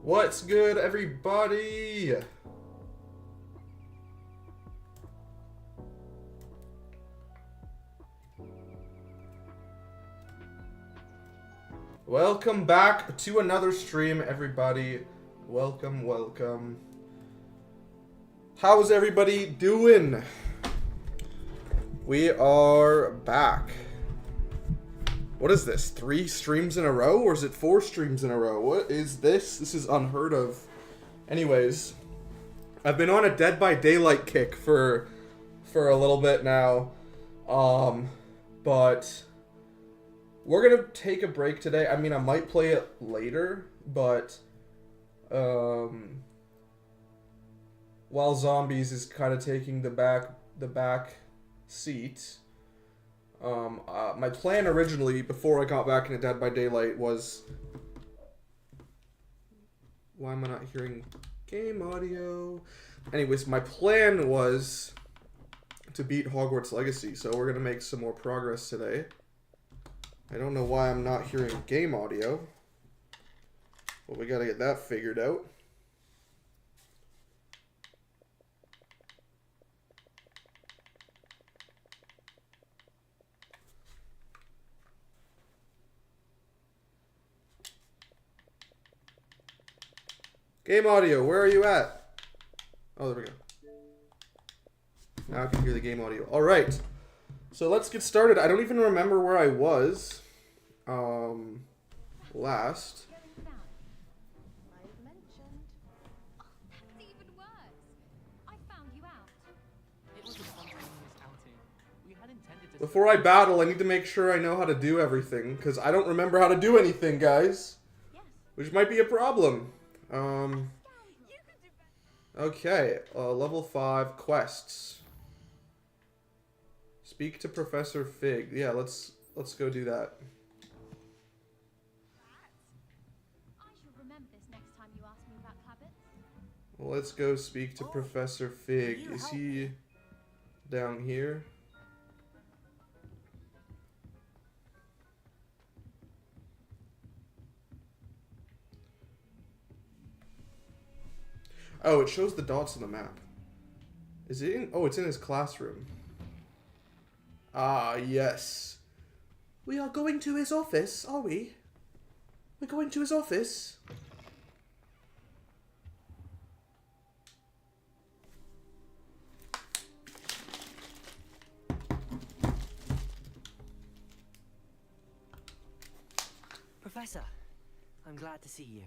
What's good, everybody? Welcome back to another stream, everybody. Welcome, welcome. How's everybody doing? We are back. What is this? 3 streams in a row? Or is it 4 streams in a row? What is this? This is unheard of. Anyways, I've been on a Dead by Daylight kick for a little bit now. But we're gonna take a break today. I mean, I might play it later, but while Zombies is kind of taking the back seat. My plan originally, before I got back into Dead by Daylight, was... Why am I not hearing game audio? Anyways, my plan was to beat Hogwarts Legacy, so we're going to make some more progress today. I don't know why I'm not hearing game audio, but we got to get that figured out. Game audio, where are you at? Oh, there we go. Now I can hear the game audio. Alright. So let's get started. I don't even remember where I was last. Before I battle, I need to make sure I know how to do everything, because I don't remember how to do anything, guys. Which might be a problem. Okay, level 5 quests. Speak to Professor Fig. Yeah, let's go do that. Well, let's go speak to Professor Fig. Is he down here? Oh, it shows the dots on the map. Is it in? Oh, it's in his classroom. Ah, yes. We are going to his office, are we? We're going to his office. Professor, I'm glad to see you.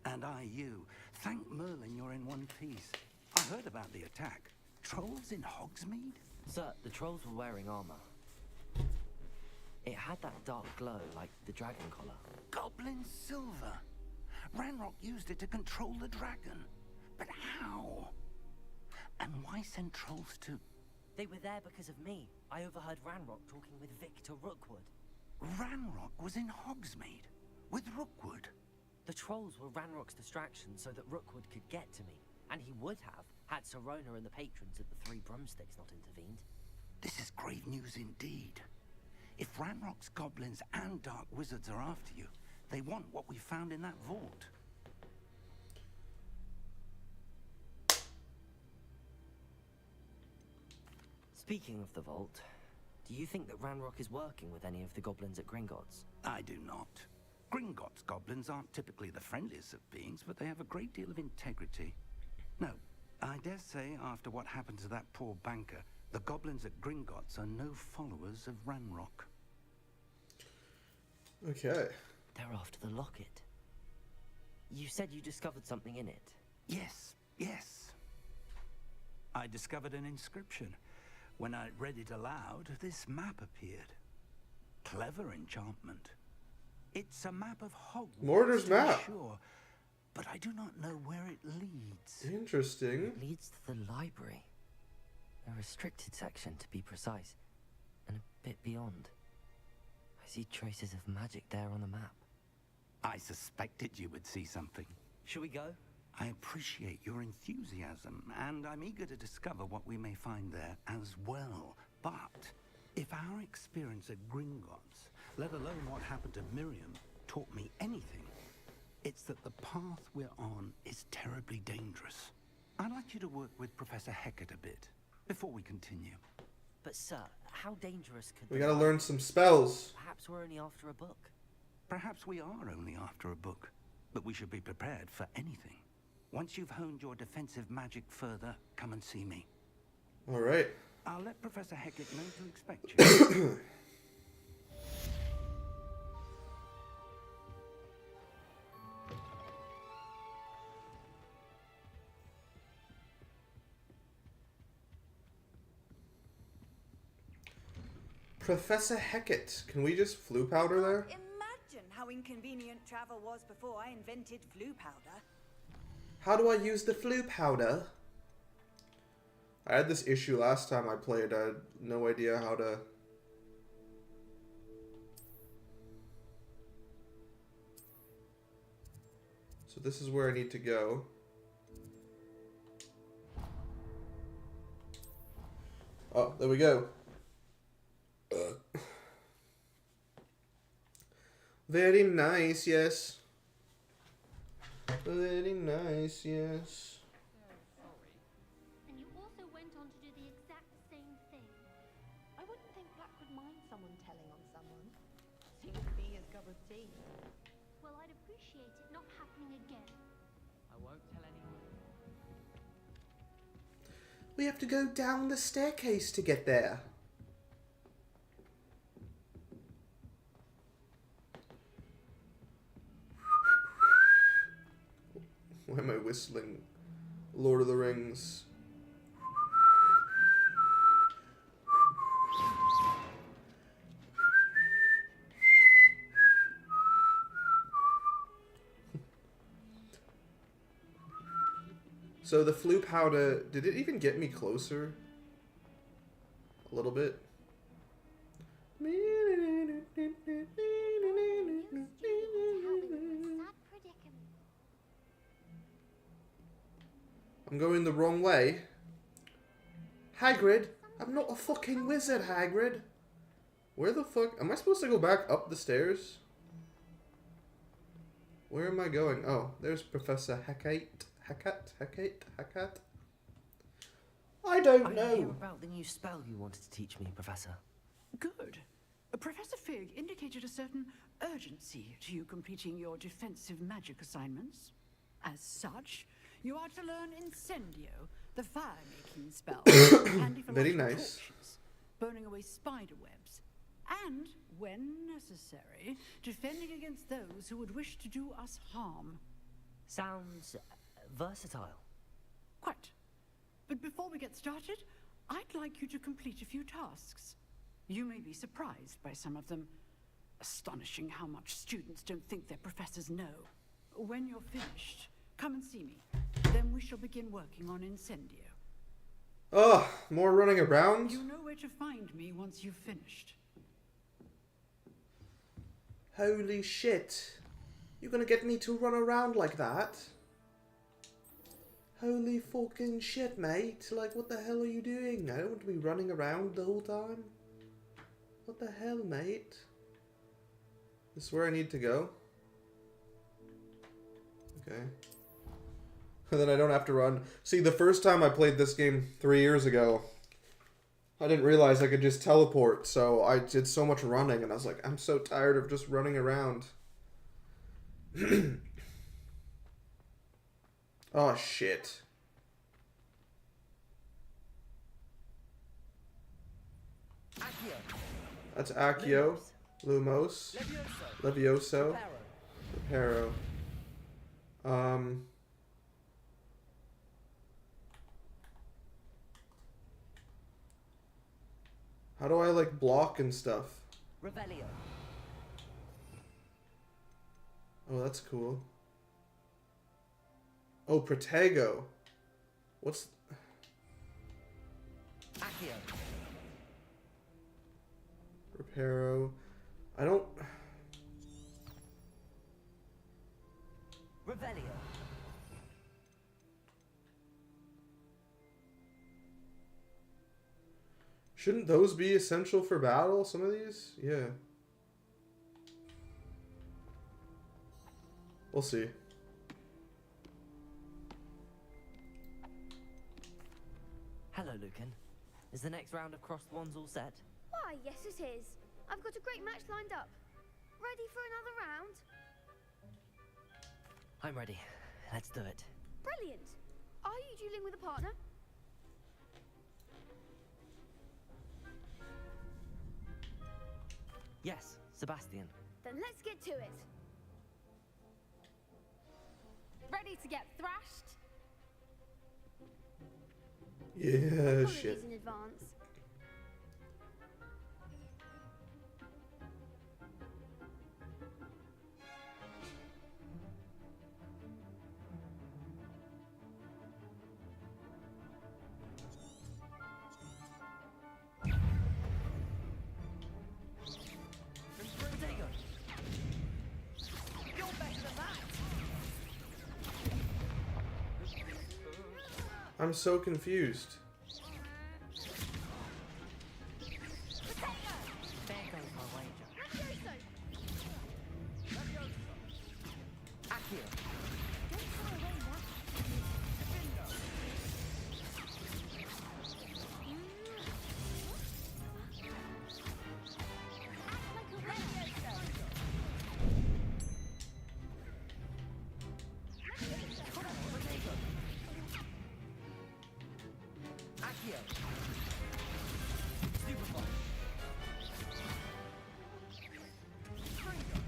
And I you. Thank Merlin you're in one piece. I heard about the attack. Trolls in Hogsmeade? Sir, the trolls were wearing armor. It had that dark glow like the dragon collar. Goblin silver. Ranrock used it to control the dragon. But how? And why send trolls to... They were there because of me. I overheard Ranrock talking with Victor Rookwood. Ranrock was in Hogsmeade? With Rookwood? The trolls were Ranrock's distraction so that Rookwood could get to me. And he would have, had Serona and the patrons at the Three Broomsticks not intervened. This is grave news indeed. If Ranrock's goblins and dark wizards are after you, they want what we found in that vault. Speaking of the vault, do you think that Ranrock is working with any of the goblins at Gringotts? I do not. Gringotts goblins aren't typically the friendliest of beings, but they have a great deal of integrity. No, I dare say after what happened to that poor banker, the goblins at Gringotts are no followers of Ranrock. Okay. They're after the locket. You said you discovered something in it. Yes, yes. I discovered an inscription. When I read it aloud, this map appeared. Clever enchantment. It's a map of Hogwarts. Mortar's map. Sure, but I do not know where it leads. Interesting. It leads to the library. A restricted section, to be precise. And a bit beyond. I see traces of magic there on the map. I suspected you would see something. Shall we go? I appreciate your enthusiasm, and I'm eager to discover what we may find there as well. But if our experience at Gringotts, let alone what happened to Miriam, taught me anything, It's that the path we're on is terribly dangerous. I'd like you to work with Professor Hagrid a bit before we continue. But sir, how dangerous could We the gotta light learn some spells. Perhaps we're only after a book. Perhaps we are only after a book, but we should be prepared for anything. Once you've honed your defensive magic further, come and see me. All right. I'll let Professor Hagrid know to expect you. Professor Hecat. Can we just flu powder there? Imagine how inconvenient travel was before I invented flu powder. How do I use the flu powder? I had this issue last time I played. I had no idea how to... So this is where I need to go. Oh, there we go. Very nice, yes. Very nice, yes. Sorry. And you also went on to do the exact same thing. I wouldn't think Black would mind someone telling on someone. Seems to be his cup of tea. Well, I'd appreciate it not happening again. I won't tell anyone. We have to go down the staircase to get there. Why am I whistling Lord of the Rings? So the flu powder, did it even get me closer? A little bit. I'm going the wrong way. Hagrid, I'm not a fucking wizard, Hagrid. Where the fuck? Am I supposed to go back up the stairs? Where am I going? Oh, there's Professor Hecat. I don't I know. hear about the new spell you wanted to teach me, Professor. Good. Professor Fig indicated a certain urgency to you completing your defensive magic assignments. As such, you are to learn Incendio, the fire-making spell, handy for Very lighting nice. torches, burning away spider webs, and, when necessary, defending against those who would wish to do us harm. Sounds versatile. Quite. But before we get started, I'd like you to complete a few tasks. You may be surprised by some of them. Astonishing how much students don't think their professors know. When you're finished, come and see me. Then we shall begin working on Incendio. Oh, more running around? You know where to find me once you've finished. Holy shit. You're gonna get me to run around like that? Holy fucking shit, mate. Like, what the hell are you doing? I don't want to be running around the whole time. What the hell, mate? This is where I need to go? Okay. And then I don't have to run. See, the first time I played this game 3 years ago, I didn't realize I could just teleport, so I did so much running, and I was like, I'm so tired of just running around. Oh, shit. That's Accio, Lumos, Levioso, Reparo. How do I, like, block and stuff? Revelio. Oh, that's cool. Oh, Protego. What's... Accio. Reparo. I don't... Revelio. Shouldn't those be essential for battle, some of these? Yeah. We'll see. Hello, Lucan. Is the next round of Crossed Wands all set? Why, yes it is. I've got a great match lined up. Ready for another round? I'm ready. Let's do it. Brilliant. Are you dueling with a partner? Yes, Sebastian. Then let's get to it. Ready to get thrashed? Yeah, Apologies shit. in advance. I'm so confused. There goes my wager. Accio. Accio. Stupefy.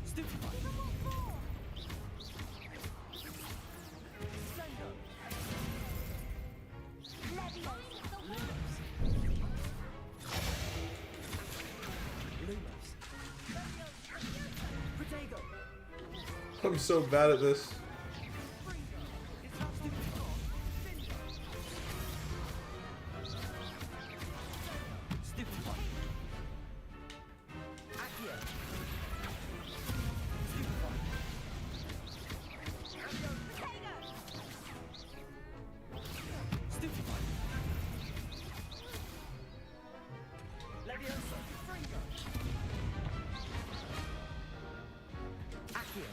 Stupefy. Sendo. Lumos. Protego. I'm so bad at this. Stupefy. Accio. Stupefy. Leviosa. Accio.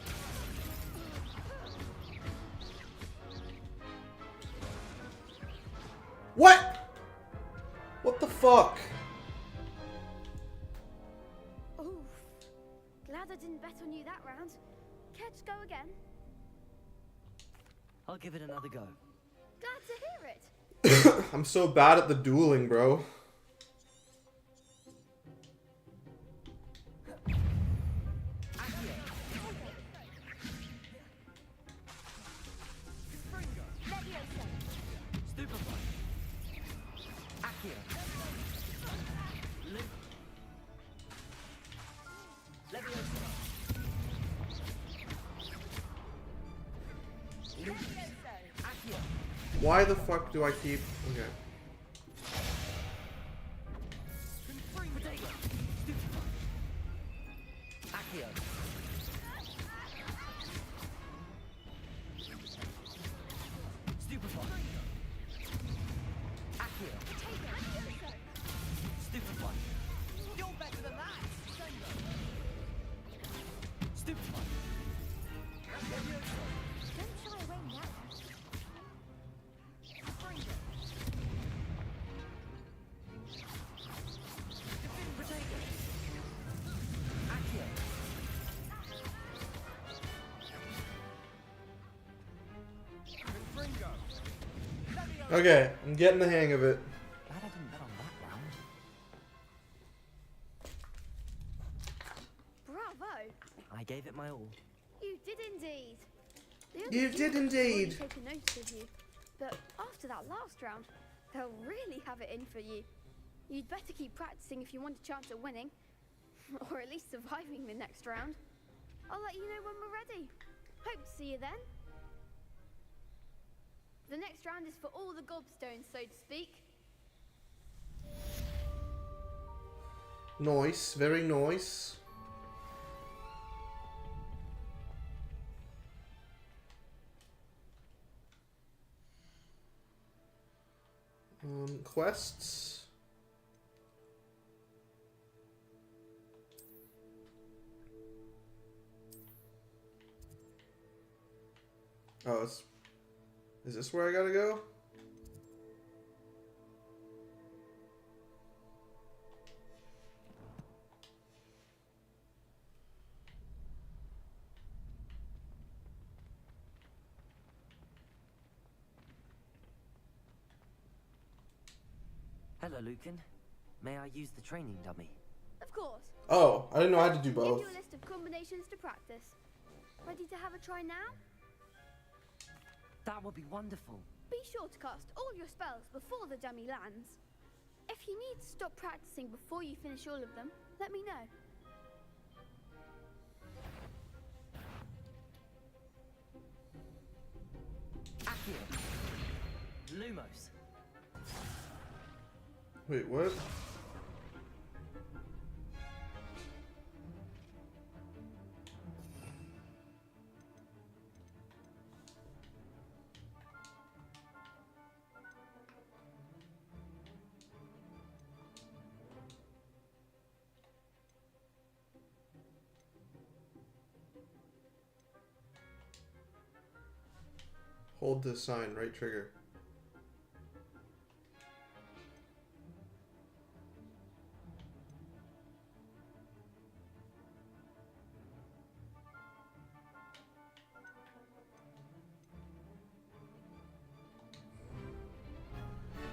What? What the fuck? Oof. Glad I didn't bet on you that round. Care to go again? I'll give it another go. Glad to hear it. I'm so bad at the dueling, bro. Accio. Stupefy. Accio. Leviosa. Accio. Why the fuck do I keep... Okay. Protego. Stupefy. Accio. Stupefy. Accio. Stupefy. You're better than that. Stupefy. Don't shy away now. Protego. Accio. Okay, I'm getting the hang of it. Glad I didn't bet on that round. Bravo. I gave it my all. You did indeed. The You other did team has indeed. already taken notice of you, but after that last round, they'll really have it in for you. You'd better keep practicing if you want a chance at winning, or at least surviving the next round. I'll let you know when we're ready. Hope to see you then. The next round is for all the gobstones, so to speak. Nice, very nice. Quests. Oh, is this where I gotta go? Hello, Lucan. May I use the training dummy? Of course. Oh, I didn't know I had to do Give both. you a list of combinations to practice. Ready to have a try now? That would be wonderful. Be sure to cast all your spells before the dummy lands. If you need to stop practicing before you finish all of them, let me know. Accio. Lumos. Wait, what? Hold the sign, right trigger.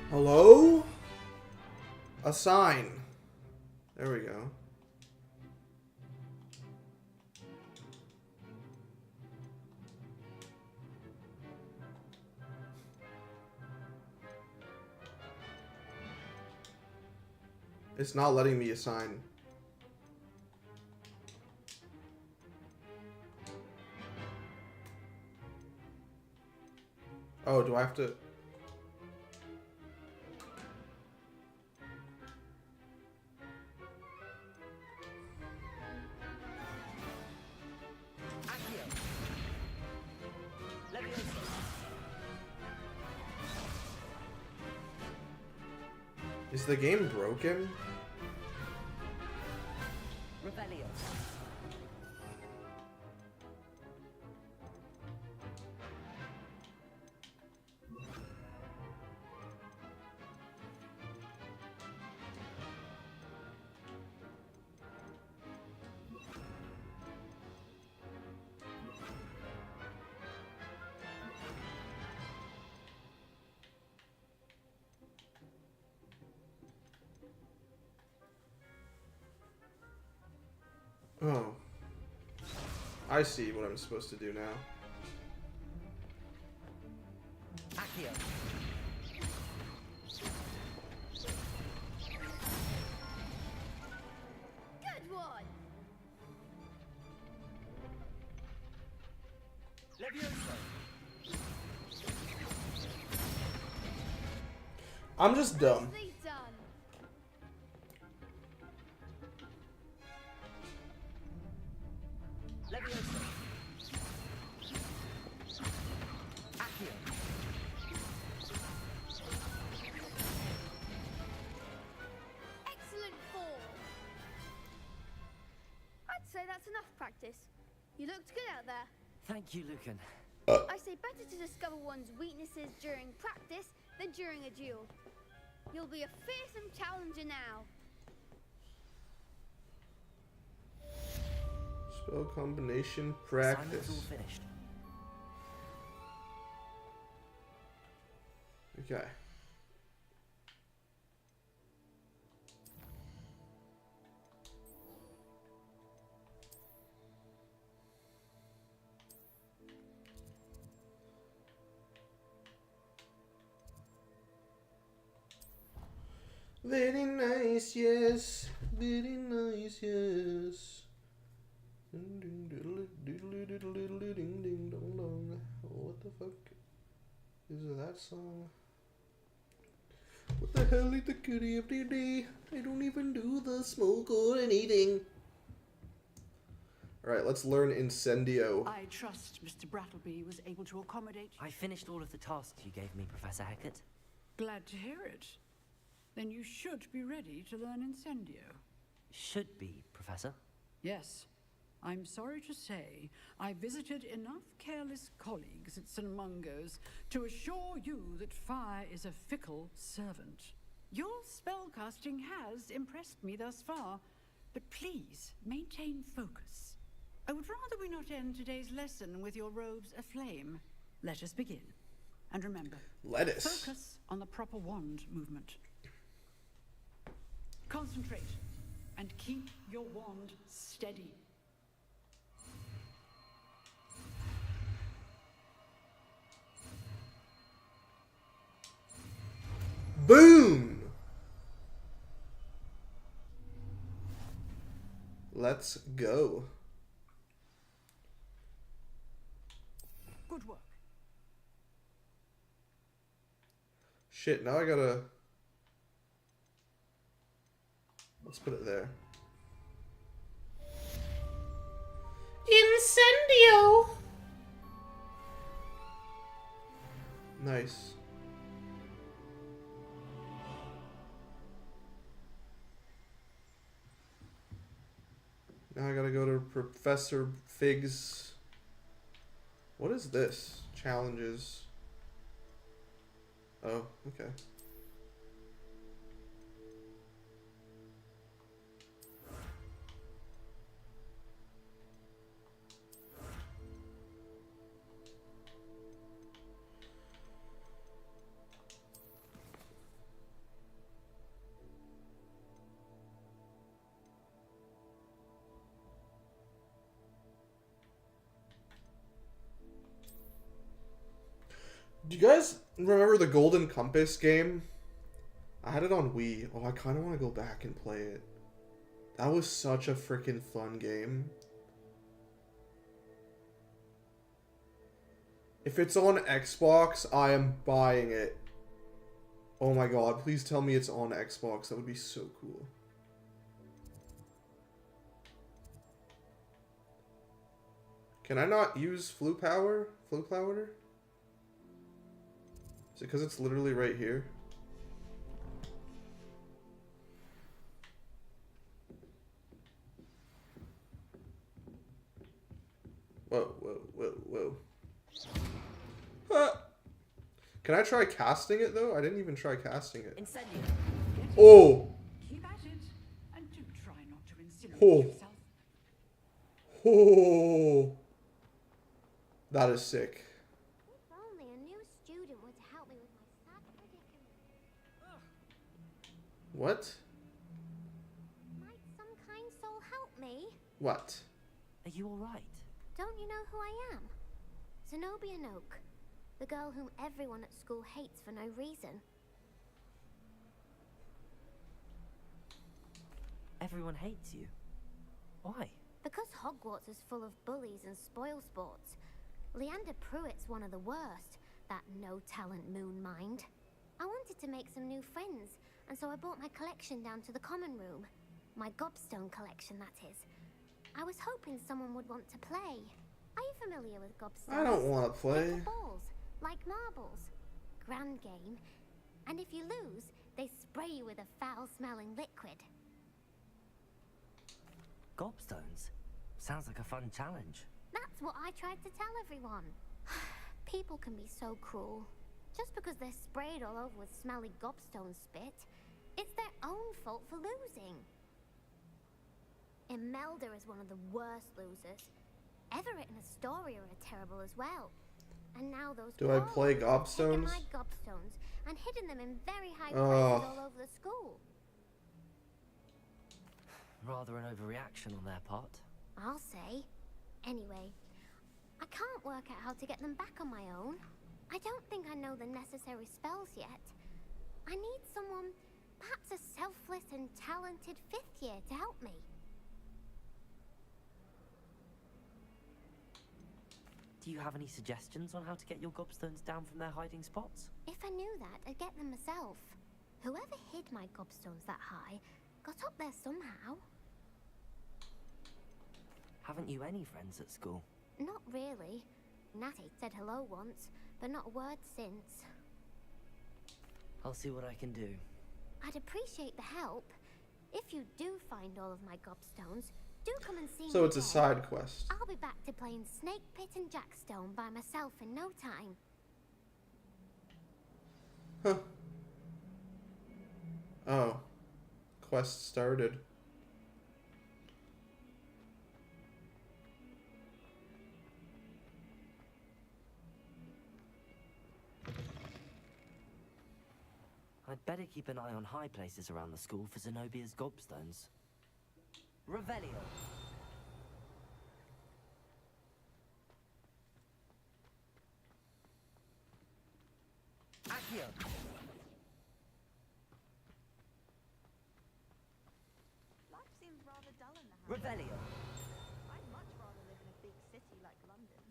Hello? A sign. There we go. It's not letting me assign. Oh, do I have to? Accio. Leviosa. Is the game broken? Revelio. Oh. I see what I'm supposed to do now. Accio. Good one! Leviosa. I'm just dumb. Nicely done. Leviosa. Accio. Excellent form. I'd say that's enough practice. You looked good out there. Thank you, Lucan. I say better to discover one's weaknesses during practice than during a duel. You'll be a fearsome challenger now. Spell combination Assignment's practice. all finished. Okay. Very nice, yes. Very nice, yes. What the fuck is that song? What the hell is the goodie of the day? I don't even do the smoke or anything. Alright, let's learn Incendio. I trust Mr. Brattleby was able to accommodate. I finished all of the tasks you gave me, Professor Hackett. Glad to hear it. Then you should be ready to learn Incendio. Should be, Professor. Yes. I'm sorry to say I visited enough careless colleagues at St. Mungo's to assure you that fire is a fickle servant. Your spellcasting has impressed me thus far, but please maintain focus. I would rather we not end today's lesson with your robes aflame. Let us begin. And remember, Lettuce. focus on the proper wand movement. Concentrate and keep your wand steady. Boom! Let's go. Good work. Shit, now I gotta... Let's put it there. Incendio! Nice. Now I gotta go to Professor Fig's... What is this? Challenges. Oh, okay. Do you guys remember the Golden Compass game? I had it on Wii. Oh, I kind of want to go back and play it. That was such a freaking fun game. If it's on Xbox, I am buying it. Oh my god, please tell me it's on Xbox. That would be so cool. Can I not use Floo Powder? Is it because it's literally right here? Whoa, whoa, whoa, whoa. Ah. Can I try casting it, though? I didn't even try casting it. Incendio. Oh! Keep at it, and do try not to incinerate Oh. yourself. Oh! That is sick. If only a new student were to help me with my sad predicament. What? Might some kind soul help me? What? Are you alright? Don't you know who I am? Zenobia Noak, the girl whom everyone at school hates for no reason. Everyone hates you. Why? Because Hogwarts is full of bullies and spoilsports. Leander Pruitt's one of the worst, that no-talent moon mind. I wanted to make some new friends, and so I brought my collection down to the common room. My gobstone collection, that is. I was hoping someone would want to play. Are you familiar with gobstones? I don't want to play. Paper balls, like marbles. Grand game. And if you lose, they spray you with a foul-smelling liquid. Gobstones? Sounds like a fun challenge. That's what I tried to tell everyone. People can be so cruel. Just because they're sprayed all over with smelly gobstone spit, it's their own fault for losing. Imelda is one of the worst losers. Everett and Astoria are terrible as well. And now those Do I poor play ones have taken gobstones? my gobstones and hidden them in very high Oh. places all over the school. Rather an overreaction on their part. I'll say. Anyway, I can't work out how to get them back on my own. I don't think I know the necessary spells yet. I need someone, perhaps a selfless and talented fifth year to help me. Do you have any suggestions on how to get your gobstones down from their hiding spots? If I knew that, I'd get them myself. Whoever hid my gobstones that high got up there somehow. Haven't you any friends at school? Not really. Natty said hello once, but not a word since. I'll see what I can do. I'd appreciate the help. If you do find all of my gobstones, Do come and see me So it's a again. side quest. I'll be back to playing Snake Pit and Jackstone by myself in no time. Huh. Oh. Quest started. I'd better keep an eye on high places around the school for Zenobia's gobstones. Revelio. Accio. Life seems rather dull in the house. Revelio. I'd much rather live in a big city like London.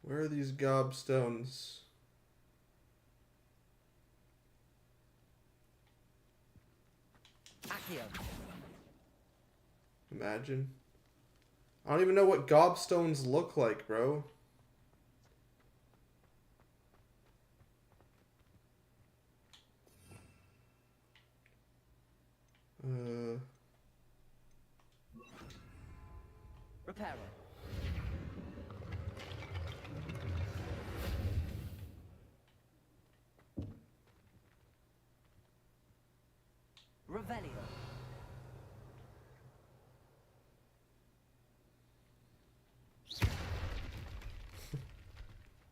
Where are these gobstones? Accio. Imagine. I don't even know what gobstones look like, bro. Reparo. Revelio.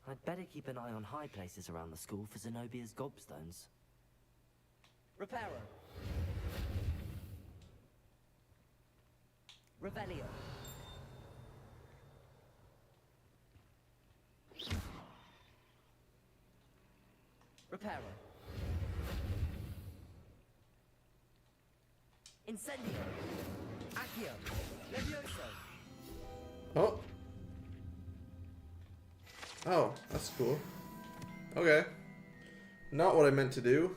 I'd better keep an eye on high places around the school for Zenobia's gobstones. Reparo. Revelio. Reparo. Incendio. Accio. Levioso. Oh. Oh, that's cool. Okay. Not what I meant to do.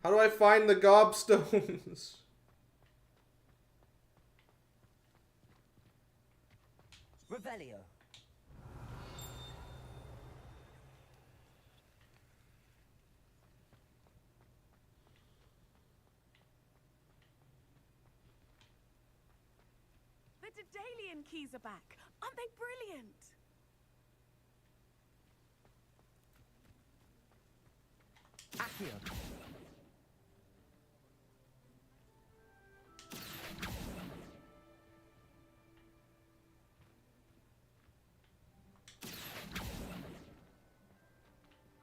How do I find the gobstones? Revelio. The Daedalian keys are back. Aren't they brilliant? Accio.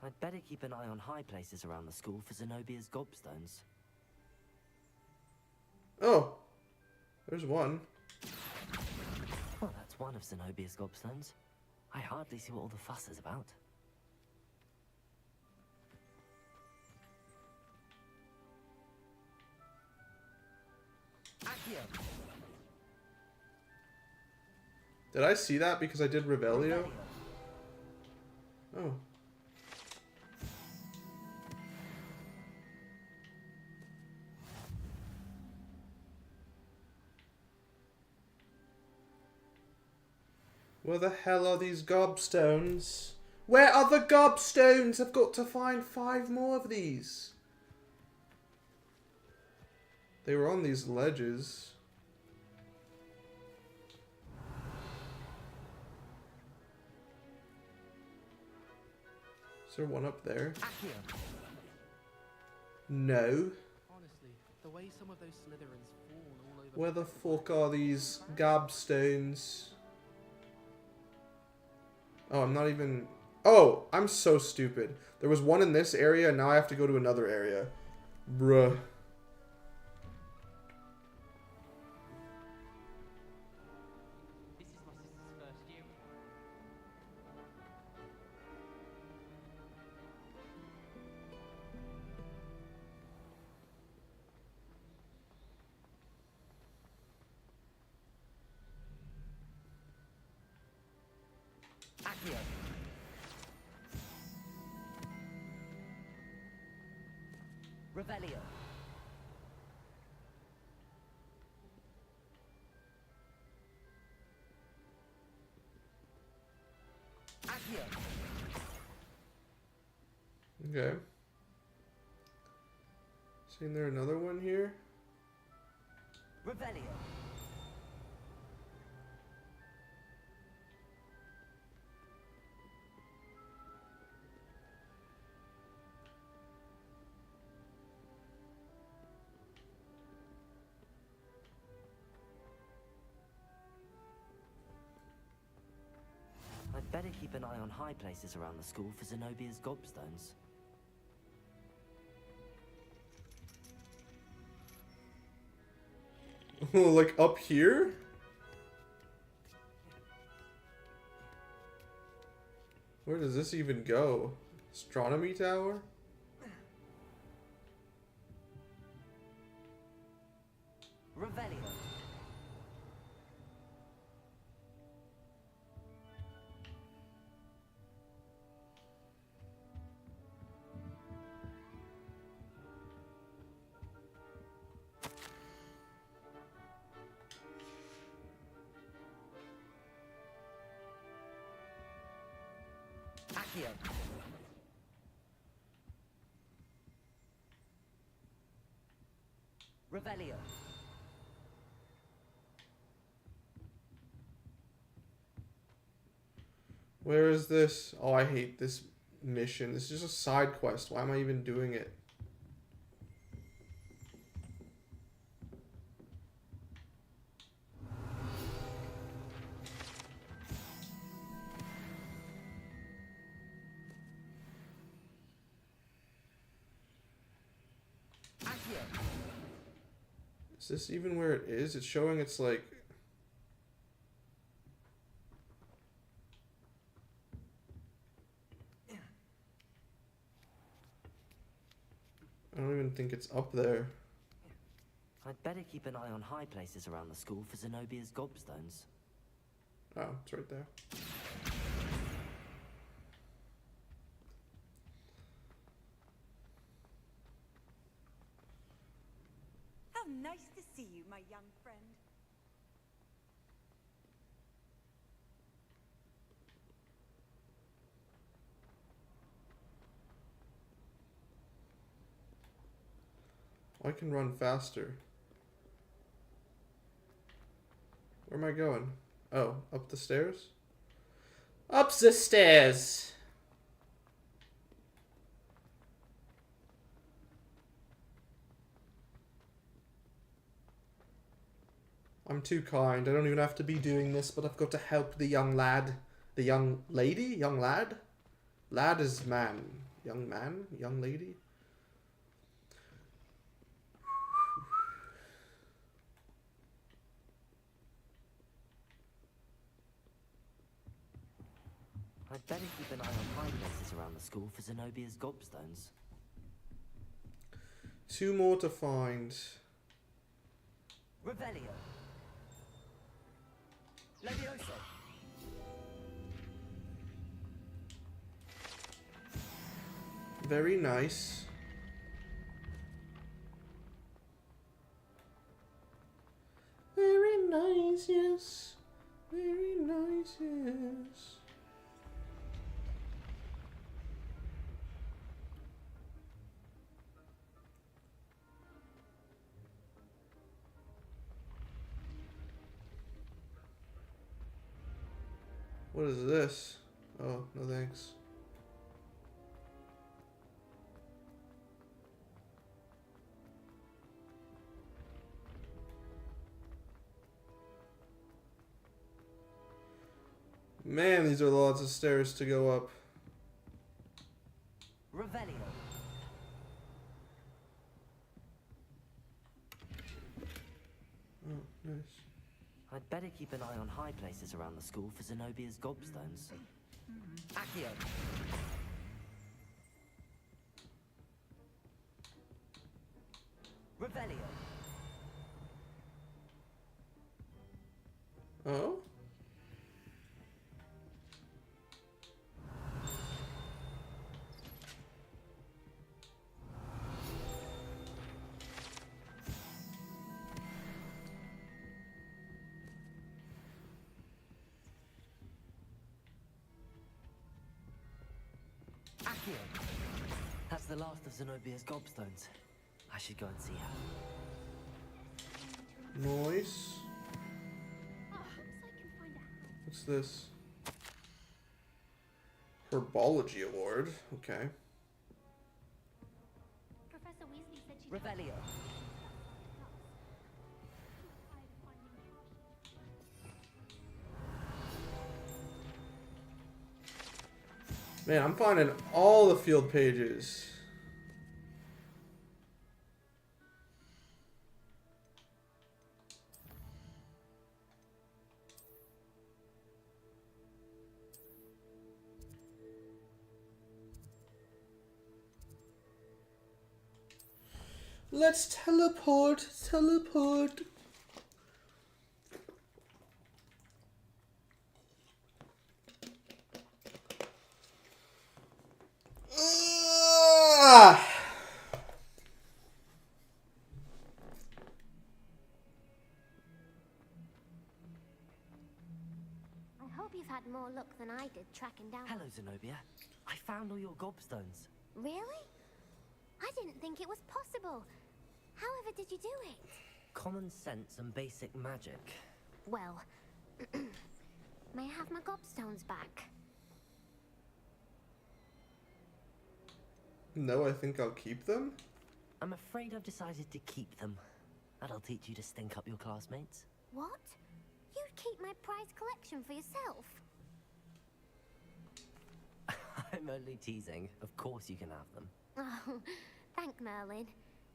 I'd better keep an eye on high places around the school for Zenobia's gobstones. Oh. There's one. Well, that's one of Zenobia's gobstones. I hardly see what all the fuss is about. Accio. Did I see that because I did Revelio? Oh. Where the hell are these gobstones? Where are the gobstones? I've got to find 5 more of these. They were on these ledges. Is there one up there? Accio. No. Honestly, the way some of those Slytherins fawn all over. Where the fuck are these gobstones? Oh, I'm not even... Oh, I'm so stupid. There was one in this area, and now I have to go to another area. Bruh. This is my sister's first year. Accio. Revelio. Accio. Okay. Isn't there another one here? Revelio. better keep an eye on high places around the school for Zenobia's gobstones. Like up here? Where does this even go? Astronomy tower? Revelio. Accio. Revelio. Where is this? Oh, I hate this mission. This is just a side quest. Why am I even doing it? Accio. Is this even where it is? It's showing it's like... I don't even think it's up there. I'd better keep an eye on high places around the school for Zenobia's gobstones. Oh, it's right there. How nice to see you, my young friend. I can run faster. Where am I going? Oh, up the stairs? Up the stairs! I'm too kind. I don't even have to be doing this, but I've got to help the young lad. The young lady? Young lad? Lad is man. Young man? Young lady? I'd better keep an eye on high places around the school for Zenobia's gobstones. 2 more to find. Revelio. Levioso. Very nice. Very nice, yes. Very nice, yes. What is this? Oh, no thanks. Man, these are lots of stairs to go up. Revelio. Oh, nice. I'd better keep an eye on high places around the school for Zenobia's gobstones. Accio. Revelio. Oh? Accio. That's the last of Zenobia's gobstones. I should go and see her. Nice. Oh, hopes I can find a house. What's this? Herbology award. Okay. Professor Weasley said she Revelio. Man, I'm finding all the field pages. Let's teleport, teleport. Ah! I hope you've had more luck than I did tracking down. Hello, Zenobia. I found all your gobstones. Really? I didn't think it was possible. However did you do it? Common sense and basic magic. Well, may I have my gobstones back? No, I think I'll keep them. I'm afraid I've decided to keep them. That'll teach you to stink up your classmates. What? You'd keep my prized collection for yourself? I'm only teasing. Of course you can have them. Oh, thank Merlin.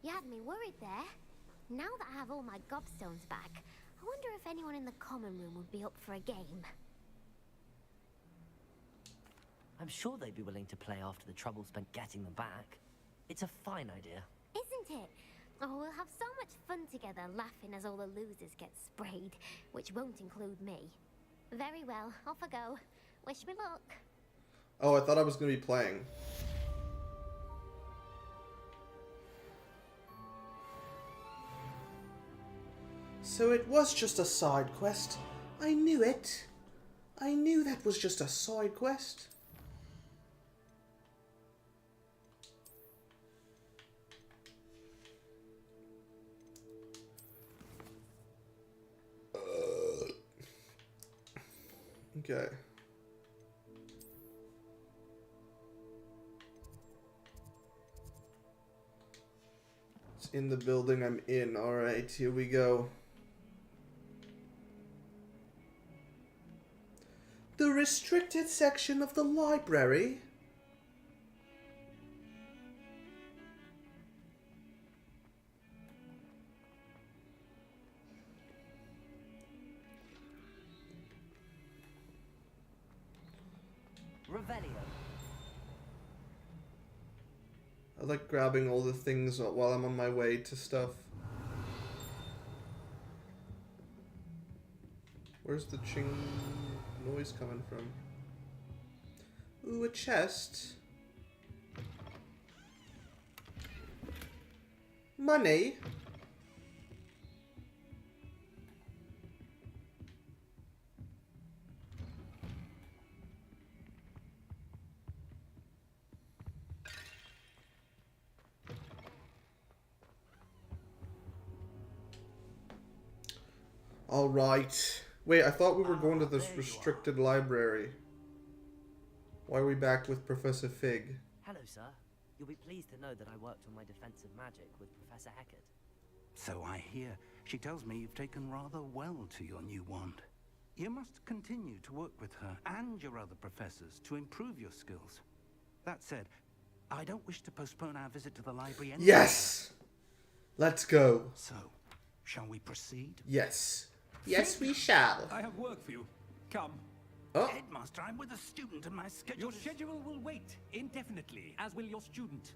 You had me worried there. Now that I have all my gobstones back, I wonder if anyone in the common room would be up for a game. I'm sure they'd be willing to play after the trouble spent getting them back. It's a fine idea. Isn't it? Oh, we'll have so much fun together laughing as all the losers get sprayed, which won't include me. Very well, off I go. Wish me luck. Oh, I thought I was going to be playing. So it was just a side quest. I knew it. I knew that was just a side quest. Okay. It's in the building I'm in. Alright, here we go. The restricted section of the library. Revelio. I like grabbing all the things while I'm on my way to stuff. Where's the ching noise coming from? Ooh, a chest. Money. All right. Wait, I thought we were going to this restricted library. Why are we back with Professor Fig? Hello, sir. You'll be pleased to know that I worked on my defense of magic with Professor Hagrid. So I hear. She tells me you've taken rather well to your new wand. You must continue to work with her and your other professors to improve your skills. That said, I don't wish to postpone our visit to the library any Yes! Let's go. So, shall we proceed? Yes. Yes, we shall. I have work for you. Come. Oh. Headmaster, I'm with a student and my schedule Your schedule will wait indefinitely, as will your student.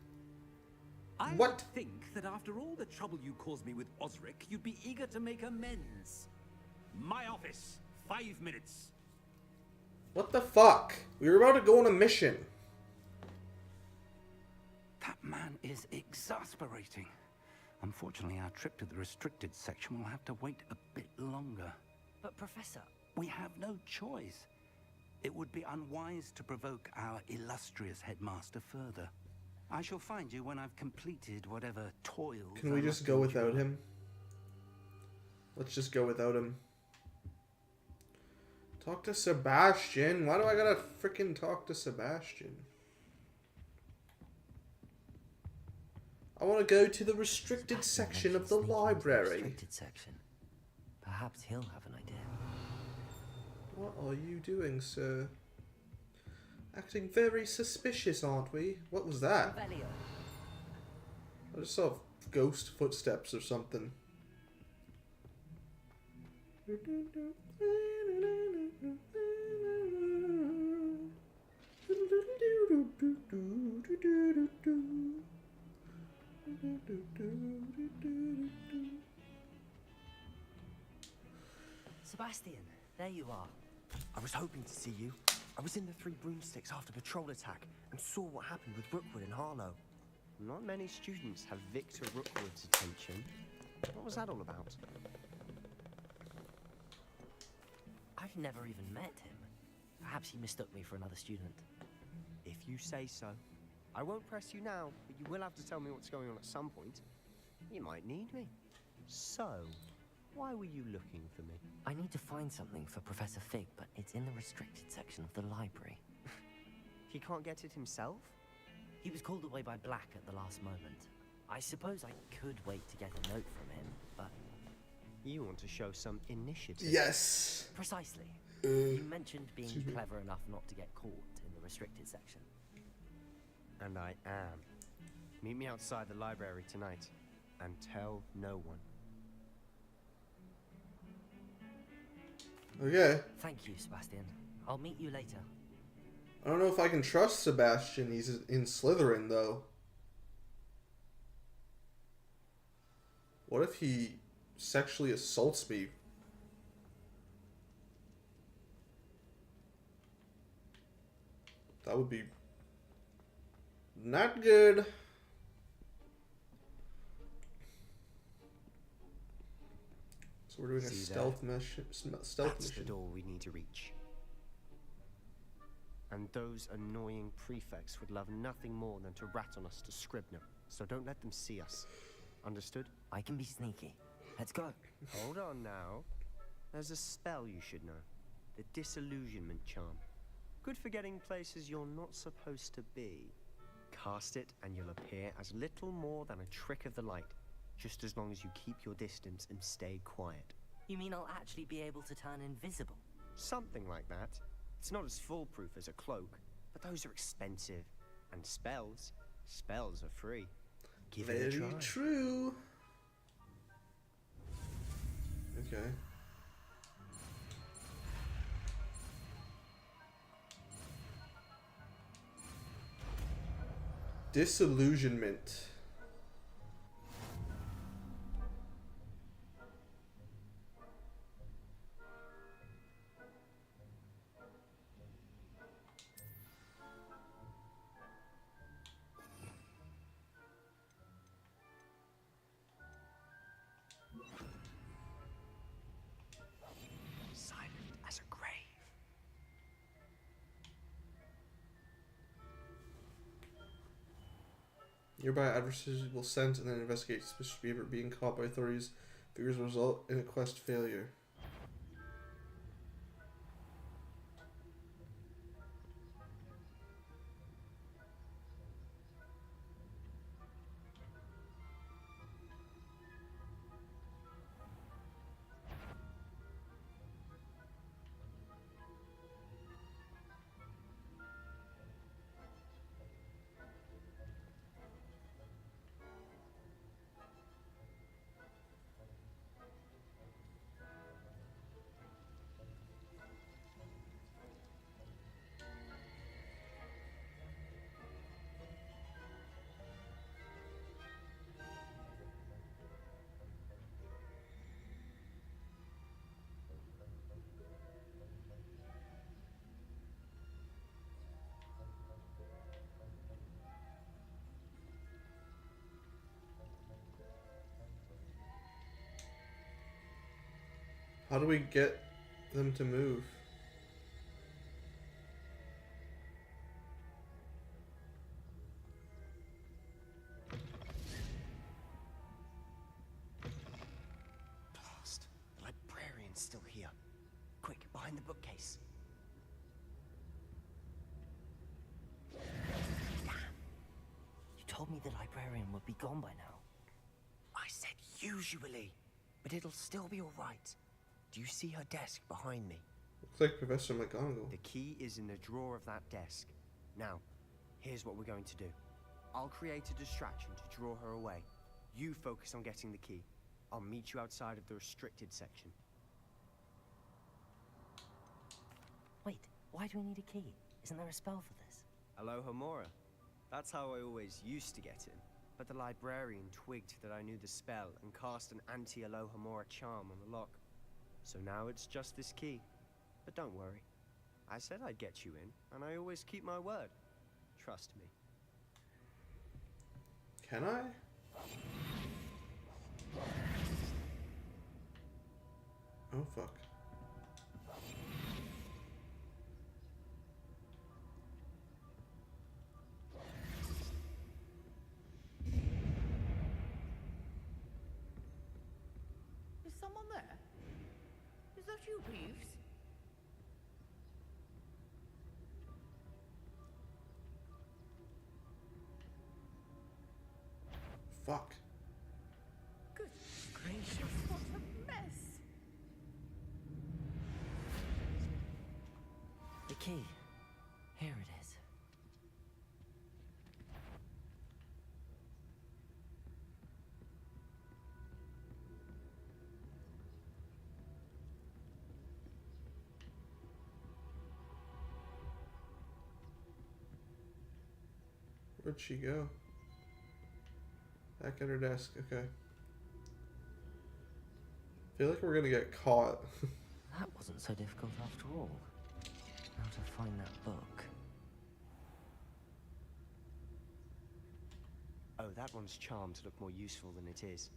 I What? would think that after all the trouble you caused me with Osric, you'd be eager to make amends. My office. 5 minutes. What the fuck? We were about to go on a mission. That man is exasperating. Unfortunately, our trip to the restricted section will have to wait a bit longer. But, Professor... We have no choice. It would be unwise to provoke our illustrious headmaster further. I shall find you when I've completed whatever toils... Can we just go without him? Let's just go without him. Talk to Sebastian. Why do I gotta freaking talk to Sebastian? I want to go to the restricted section of the library. Restricted section. Perhaps he'll have an idea. What are you doing, sir? Acting very suspicious, aren't we? What was that? Revelio. I just saw ghost footsteps or something. Sebastian, there you are. I was hoping to see you. I was in the Three Broomsticks after the troll attack and saw what happened with Rookwood and Harlow. Not many students have Victor Rookwood's attention. What was that all about? I've never even met him. Perhaps he mistook me for another student. If you say so. I won't press you now, but you will have to tell me what's going on at some point. You might need me. So, why were you looking for me? I need to find something for Professor Fig, but it's in the restricted section of the library. He can't get it himself? He was called away by Black at the last moment. I suppose I could wait to get a note from him, but... You want to show some initiative? Yes! Precisely. You mentioned being excuse me. clever enough not to get caught in the restricted section. And I am. Meet me outside the library tonight, and tell no one. Okay. Thank you, Sebastian. I'll meet you later. I don't know if I can trust Sebastian. He's in Slytherin, though. What if he sexually assaults me? That would be not good. So we're doing a See stealth there? mission. That's the mission. door we need to reach. And those annoying prefects would love nothing more than to rat on us to Scribner. So don't let them see us. Understood? I can be sneaky. Let's go. Hold on now. There's a spell you should know. The Disillusionment Charm. Good for getting places you're not supposed to be. Cast it and you'll appear as little more than a trick of the light. Just as long as you keep your distance and stay quiet. You mean I'll actually be able to turn invisible? Something like that. It's not as foolproof as a cloak, but those are expensive. And spells are free. Give it a try. Very true. Okay. Disillusionment. Silent as a grave. Nearby adversaries will sense and then investigate suspicious behavior being caught by authorities. Figures result in a quest failure. How do we get them to move? Blast. The librarian's still here. Quick, behind the bookcase. You told me the librarian would be gone by now. I said usually, but it'll still be all right. Do you see her desk behind me? Looks like Professor McGonagall. The key is in the drawer of that desk. Now, here's what we're going to do. I'll create a distraction to draw her away. You focus on getting the key. I'll meet you outside of the restricted section. Wait, why do we need a key? Isn't there a spell for this? Alohomora. That's how I always used to get in. But the librarian twigged that I knew the spell and cast an anti-Alohomora charm on the lock. So now it's just this key. But don't worry. I said I'd get you in, and I always keep my word. Trust me. Can I? Oh, fuck. Is someone there? Is that you, Peeves? Fuck. Good gracious, what a mess! The key. Here it is. Where'd she go? Back at her desk, okay. Feel like we're gonna get caught. That wasn't so difficult after all. Now to find that book. Oh, that one's charmed to look more useful than it is.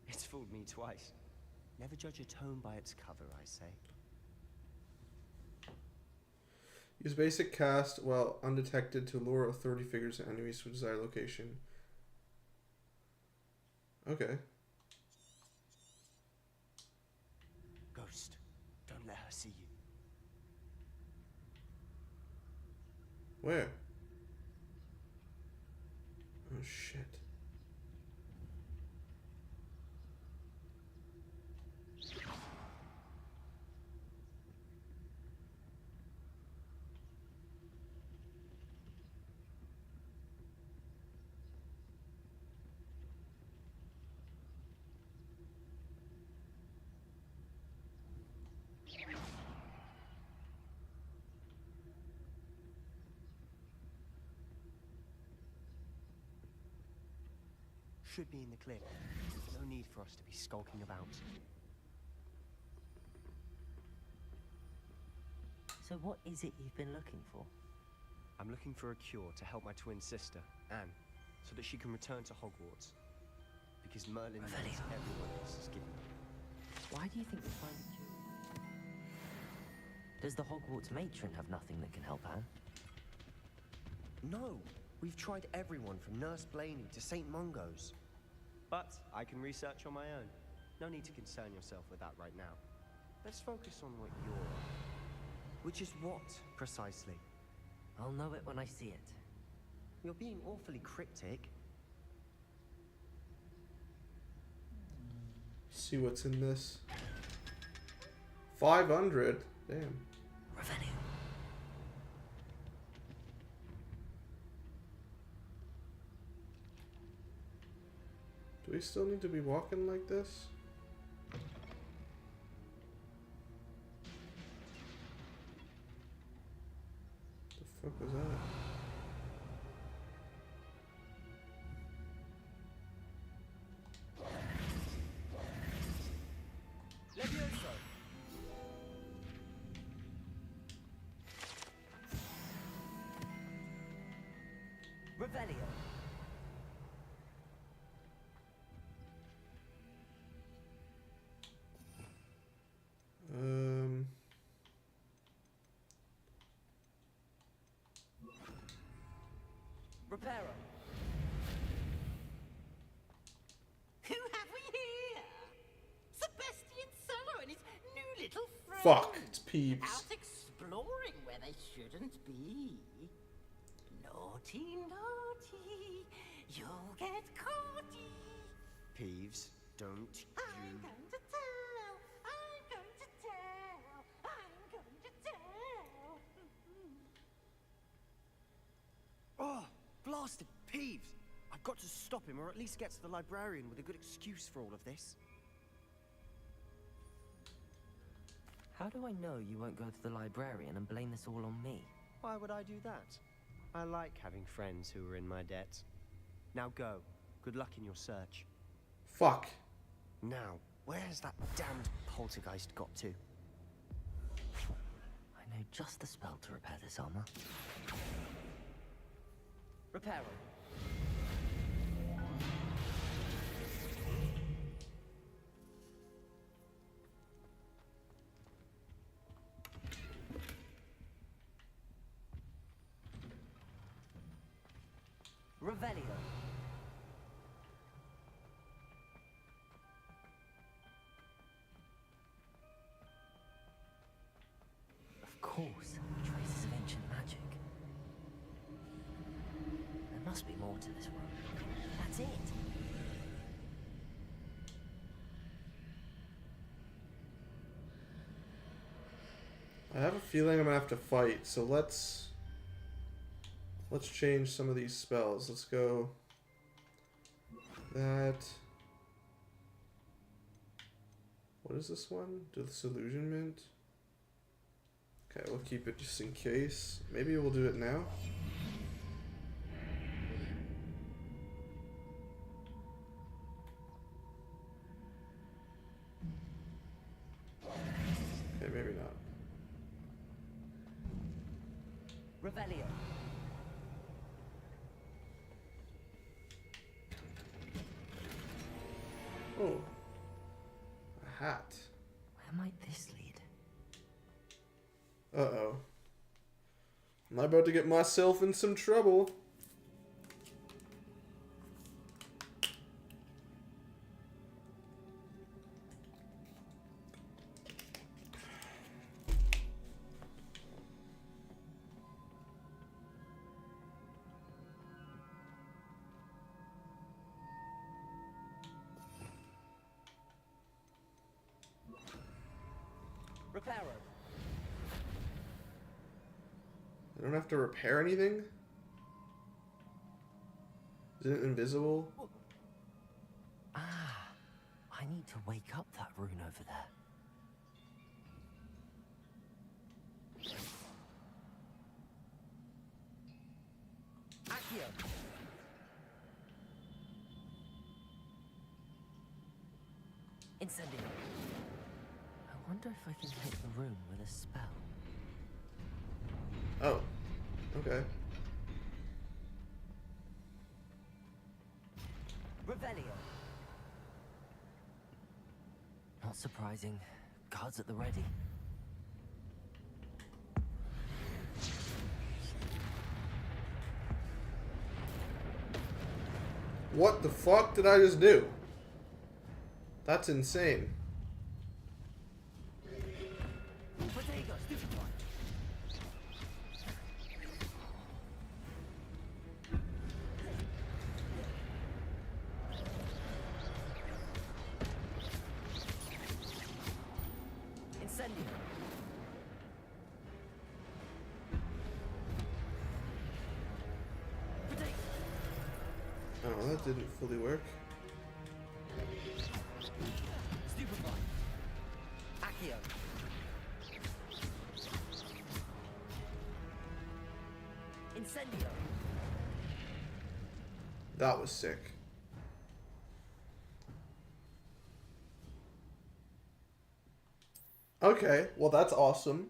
It's fooled me twice. Never judge a tome by its cover, I say. Use basic cast while undetected to lure authority figures and enemies to a desired location. Okay. Ghost, don't let her see you. Where? Oh shit. Should be in the clear. No need for us to be skulking about. So what is it you've been looking for? I'm looking for a cure to help my twin sister, Anne, so that she can return to Hogwarts. Because Merlin knows everyone else is giving up. Why do you think you'll find a cure? Does the Hogwarts matron have nothing that can help Anne? No! We've tried everyone from Nurse Blaney to St. Mungo's. But I can research on my own. No need to concern yourself with that right now. Let's focus on what you're... Which is what, precisely? I'll know it when I see it. You're being awfully cryptic. See what's in this. 500? Damn. Revenue. Do we still need to be walking like this? The fuck was that? Revelio. Reparo. Who have we here? Sebastian Cello and his new little friend. Fuck, it's Peeves. Out exploring where they shouldn't be. Naughty, naughty, you'll get caughty. Peeves, don't you... I'm going to tell, I'm going to tell, I'm going to tell. Oh, blasted Peeves! I've got to stop him, or at least get to the librarian with a good excuse for all of this. How do I know you won't go to the librarian and blame this all on me? Why would I do that? I like having friends who are in my debt. Now go. Good luck in your search. Fuck. Now, where's that damned poltergeist got to? I know just the spell to repair this armor. Repair it. Revelio. Of course, traces of ancient magic. There must be more to this room. That's it. I have a feeling I'm gonna have to fight, so let's change some of these spells. Let's go that. What is this one? Disillusionment. Okay, we'll keep it just in case. Maybe we'll do it now. Okay, maybe not. Revelio. Oh. A hat. Where might this lead? Uh-oh. Am I about to get myself in some trouble? Reparo. I don't have to repair anything? Is it invisible? Ah, I need to wake up that rune over there. Accio. Incendio. I wonder if I can hit the room with a spell. Oh. Okay. Revelio. Not surprising. Guards at the ready. What the fuck did I just do? That's insane. Oh, that didn't fully work. Stupefy. Accio. Incendio. That was sick. Okay, well that's awesome.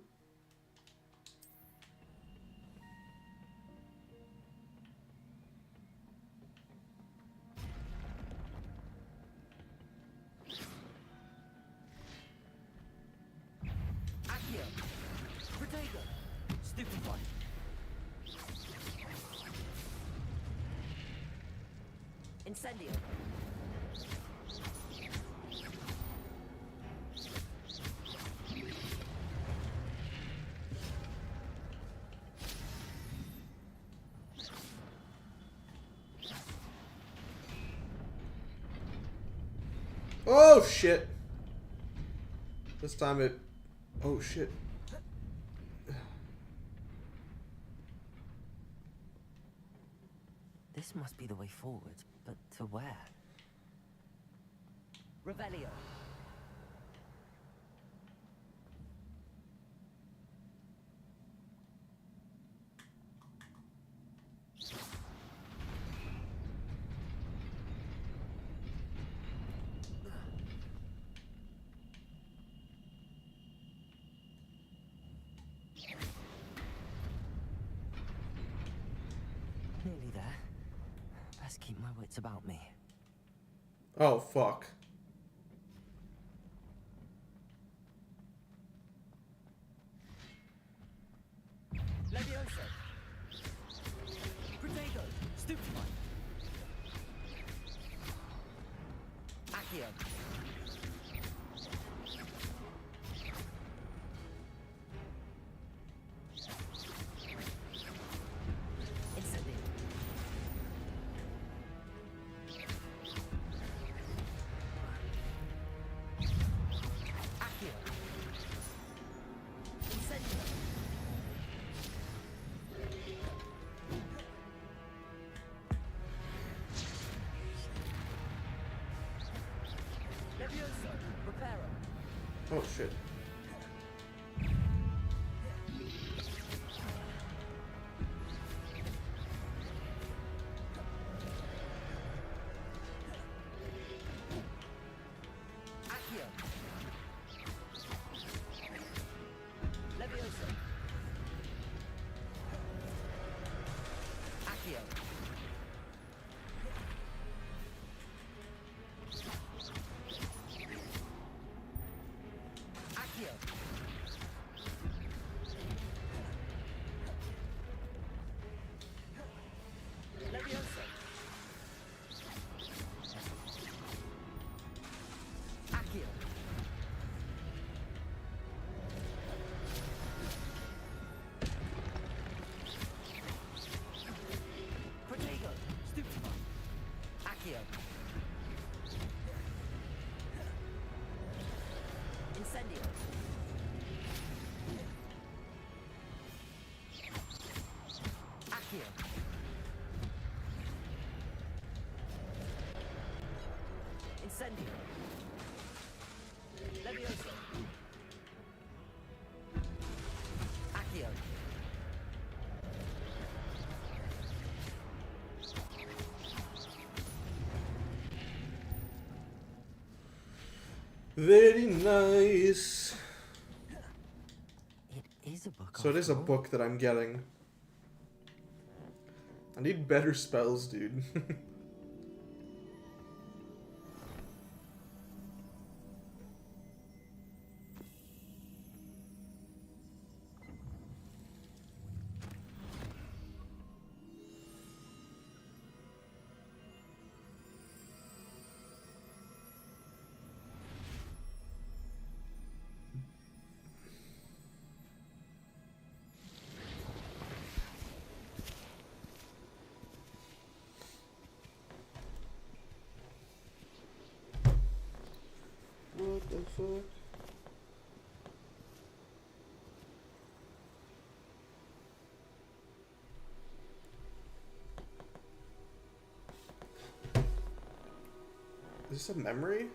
Accio. Protego. Stupefy. Incendio. Oh shit. This time it... Oh shit. This must be the way forward, but to where? Revelio. Nearly there. Best keep my wits about me. Oh, fuck. Levioso. Protego. Stupefy. Accio. Incendio. Accio. Incendio. Levioso. Reparo. Oh, shit. Accio. Levioso. Accio. Accio. Levioso. Accio. Protego. Stupefy. Accio. Incendio. Accio. Incendio. Levioso. Accio. Very nice. It is a book. So it is a after all. book that I'm getting. I need better spells, dude. What the fuck? Is this a memory?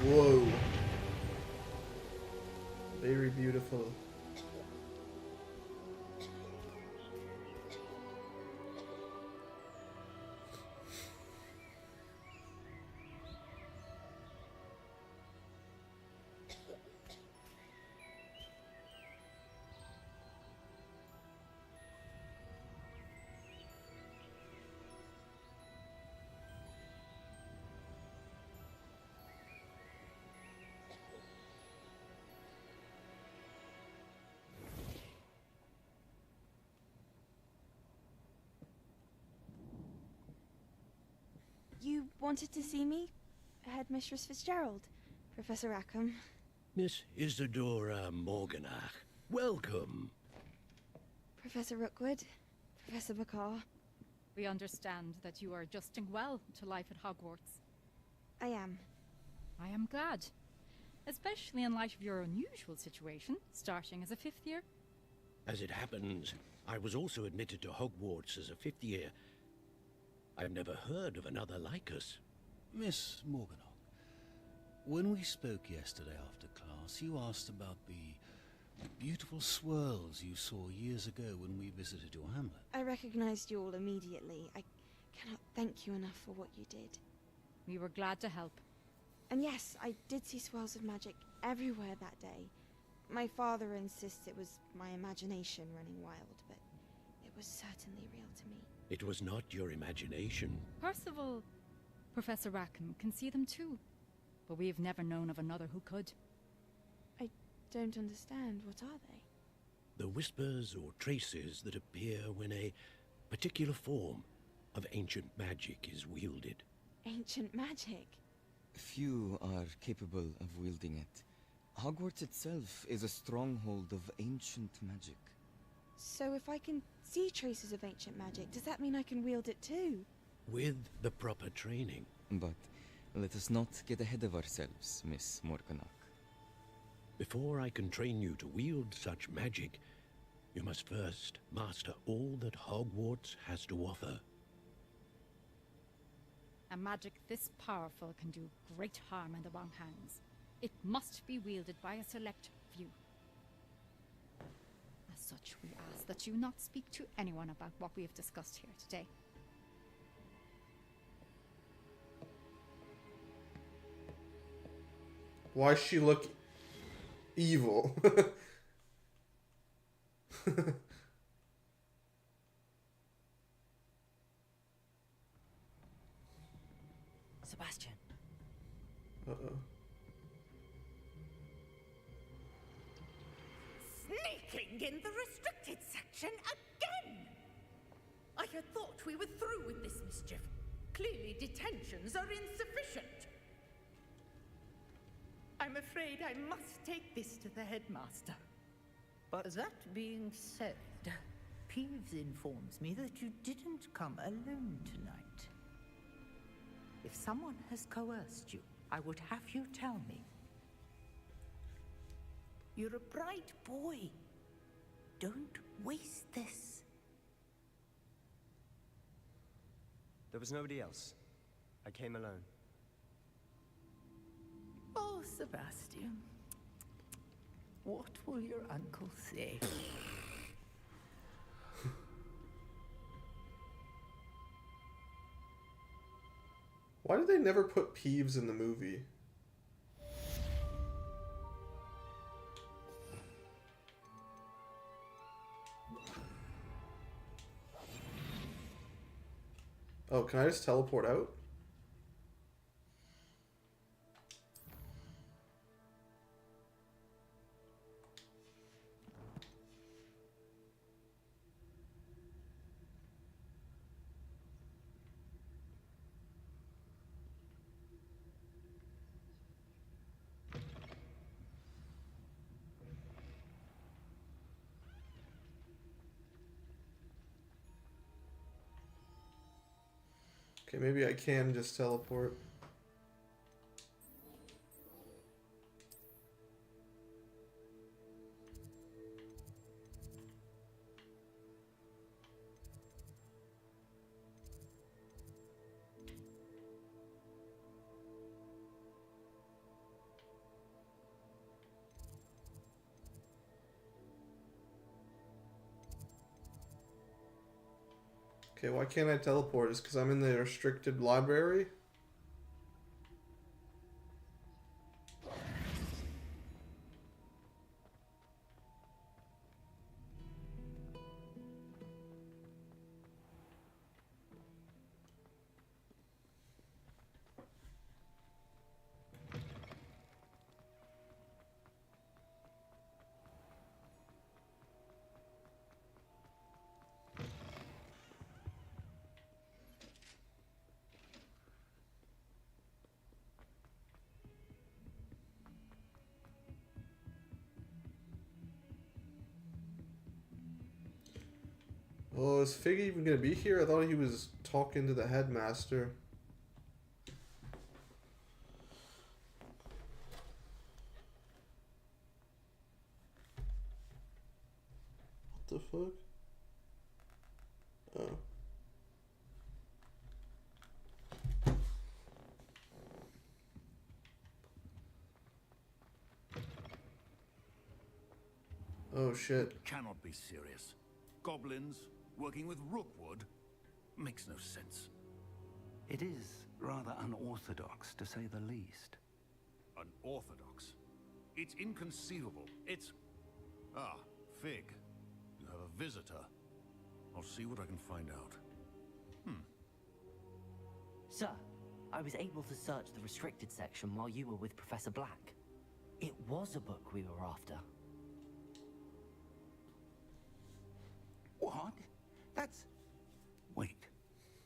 Whoa. Very beautiful. wanted to see me? Headmistress Fitzgerald, Professor Rackham. Miss Isadora Morganach, welcome. Professor Rookwood, Professor Bakar. We understand that you are adjusting well to life at Hogwarts. I am. I am glad. Especially in light of your unusual situation, starting as a 5th year. As it happens, I was also admitted to Hogwarts as a 5th year. I've never heard of another like us. Miss Morganach, when we spoke yesterday after class, you asked about the beautiful swirls you saw years ago when we visited your hamlet. I recognized you all immediately. I cannot thank you enough for what you did. We were glad to help. And yes, I did see swirls of magic everywhere that day. My father insists it was my imagination running wild, but it was certainly real to me. It was not your imagination. Percival, Professor Rackham can see them too, but we have never known of another who could. I don't understand. What are they? The whispers or traces that appear when a particular form of ancient magic is wielded. Ancient magic? Few are capable of wielding it. Hogwarts itself is a stronghold of ancient magic. So if I can see traces of ancient magic, does that mean I can wield it too? With the proper training. But let us not get ahead of ourselves, Miss Morganach. Before I can train you to wield such magic, you must first master all that Hogwarts has to offer. A magic this powerful can do great harm in the wrong hands. It must be wielded by a select few. As such, we ask that you not speak to anyone about what we have discussed here today. Why does she look evil? Sebastian. Uh-oh. Sneaking in the restricted section again! I had thought we were through with this mischief. Clearly detentions are insufficient. I'm afraid I must take this to the headmaster. But that being said, Peeves informs me that you didn't come alone tonight. If someone has coerced you, I would have you tell me. You're a bright boy. Don't waste this. There was nobody else. I came alone. Oh, Sebastian. What will your uncle say? Why did they never put Peeves in the movie? Oh, can I just teleport out? Okay, maybe I can just teleport. Okay, why can't I teleport? Is because I'm in the restricted library? Oh, is Figgy even gonna be here? I thought he was talking to the headmaster. What the fuck? Oh. Oh shit. It cannot be serious. Goblins working with Rookwood makes no sense. It is rather unorthodox, to say the least. Unorthodox? It's inconceivable. It's... Ah, Fig. You have a visitor. I'll see what I can find out. Sir, I was able to search the restricted section while you were with Professor Black. It was a book we were after. What? That's... Wait.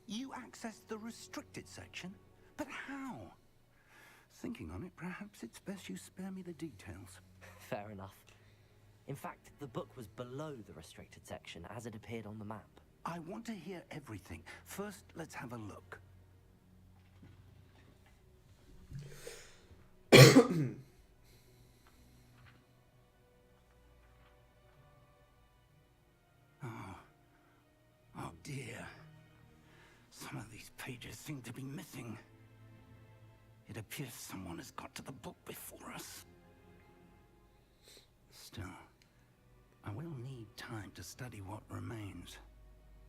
You accessed the restricted section? But how? Thinking on it, perhaps it's best you spare me the details. Fair enough. In fact, the book was below the restricted section as it appeared on the map. I want to hear everything. First, let's have a look. Oh dear. Some of these pages seem to be missing. It appears someone has got to the book before us. Still, I will need time to study what remains.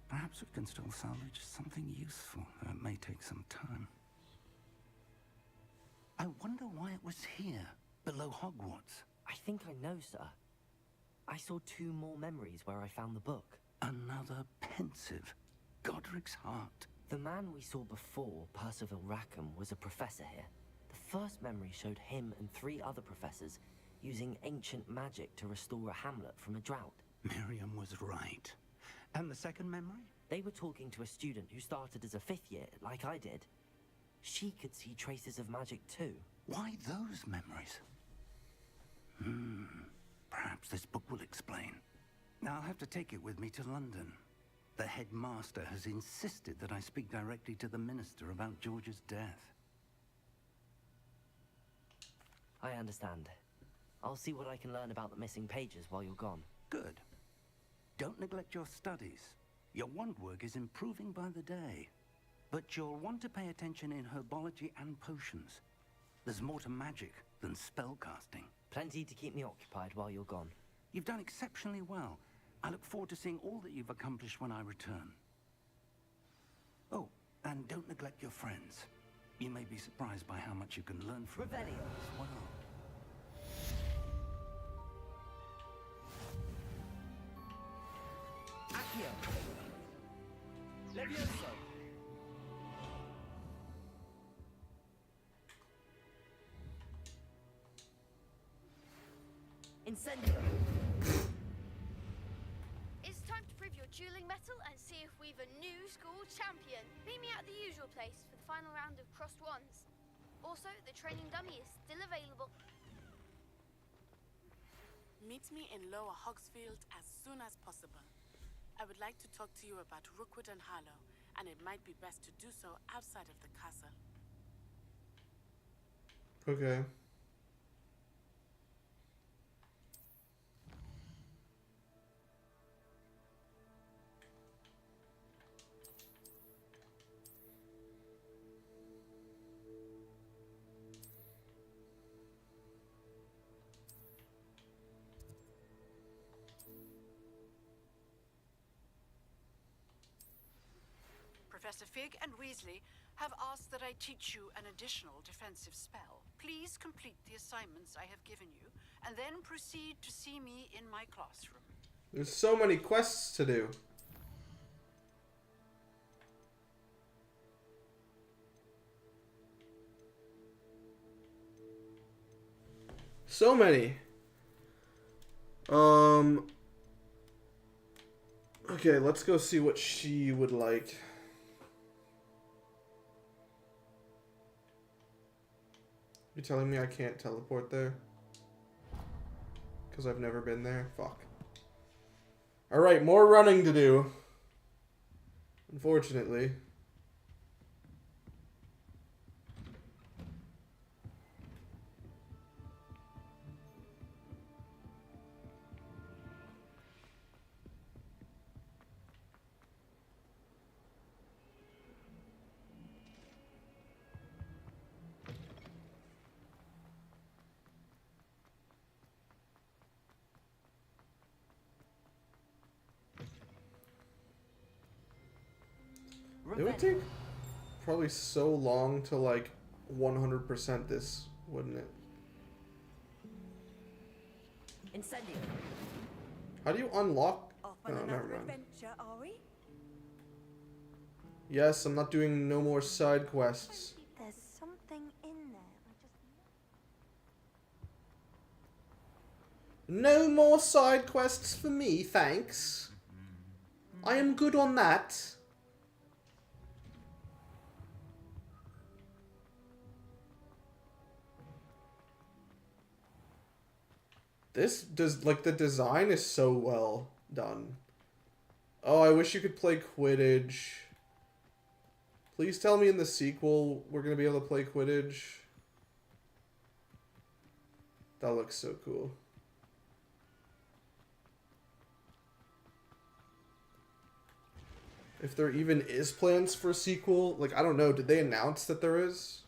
Perhaps we can still salvage something useful, though it may take some time. I wonder why it was here, below Hogwarts. I think I know, sir. I saw 2 more memories where I found the book. Another pensive. Godric's heart. The man we saw before, Percival Rackham, was a professor here. The first memory showed him and 3 other professors using ancient magic to restore a hamlet from a drought. Miriam was right. And the second memory? They were talking to a student who started as a 5th year, like I did. She could see traces of magic too. Why those memories? Perhaps this book will explain. Now I'll have to take it with me to London. The headmaster has insisted that I speak directly to the minister about George's death. I understand. I'll see what I can learn about the missing pages while you're gone. Good. Don't neglect your studies. Your wand work is improving by the day. But you'll want to pay attention in herbology and potions. There's more to magic than spellcasting. Plenty to keep me occupied while you're gone. You've done exceptionally well. I look forward to seeing all that you've accomplished when I return. Oh, and don't neglect your friends. You may be surprised by how much you can learn from them as well. Accio! Levioso! Incendio! It's time to prove your dueling mettle and see if we've a new school champion. Meet me at the usual place for the final round of crossed wands. Also, the training dummy is still available. Meet me in Lower Hogsfield as soon as possible. I would like to talk to you about Rookwood and Harlow, and it might be best to do so outside of the castle. Okay. Professor Fig and Weasley have asked that I teach you an additional defensive spell. Please complete the assignments I have given you, and then proceed to see me in my classroom. There's so many quests to do. So many. Okay, let's go see what she would like. You're telling me I can't teleport there? Because I've never been there? Fuck. Alright, more running to do. Unfortunately. It would take probably so long to like 100% this, wouldn't it? Incendio. How do you unlock? Off Oh, on never another mind. adventure, are we? Yes, I'm not doing no more side quests. There's something in there. No more side quests for me, thanks. I am good on that. This does, like, the design is so well done. Oh, I wish you could play Quidditch. Please tell me in the sequel we're gonna be able to play Quidditch. That looks so cool. If there even is plans for a sequel, like, I don't know, did they announce that there is?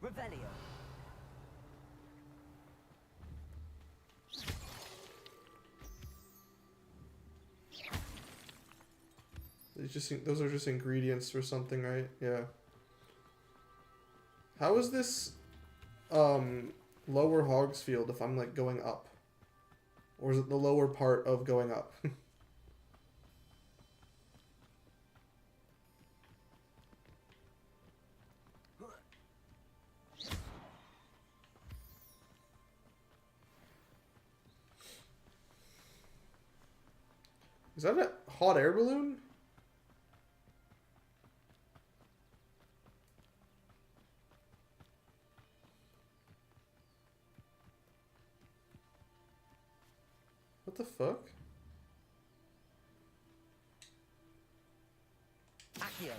Revelio. Those are just ingredients for something, right? Yeah. How is this lower Hogsfield if I'm like going up? Or is it the lower part of going up? Is that a hot air balloon? What the fuck? Accio.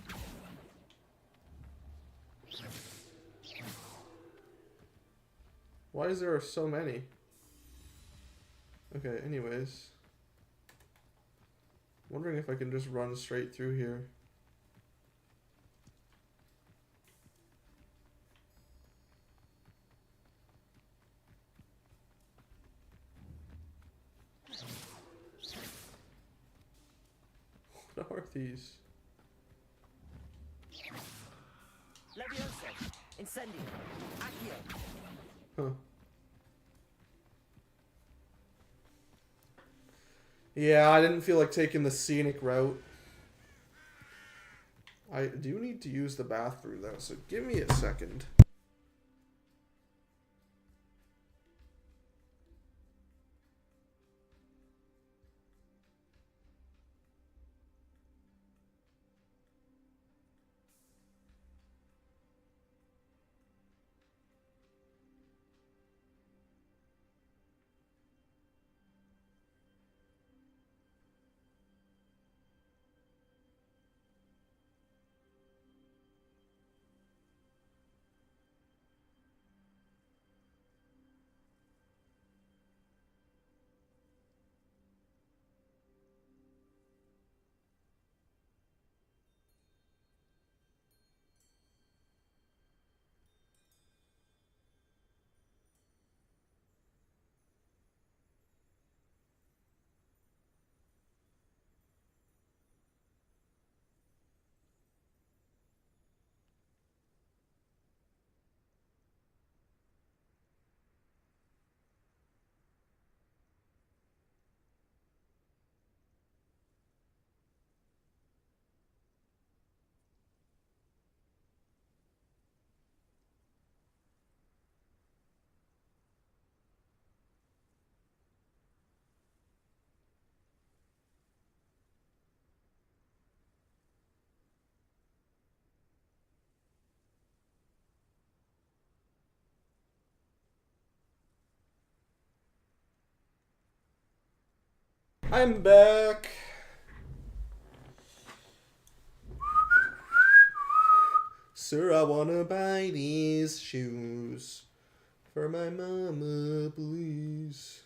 Why is there so many? Okay, anyways. Wondering if I can just run straight through here. What are these? Levioso. Incendio. Accio. Huh. Yeah, I didn't feel like taking the scenic route. I do need to use the bathroom though, so give me a second. I'm back. Sir, I wanna buy these shoes for my mama, please.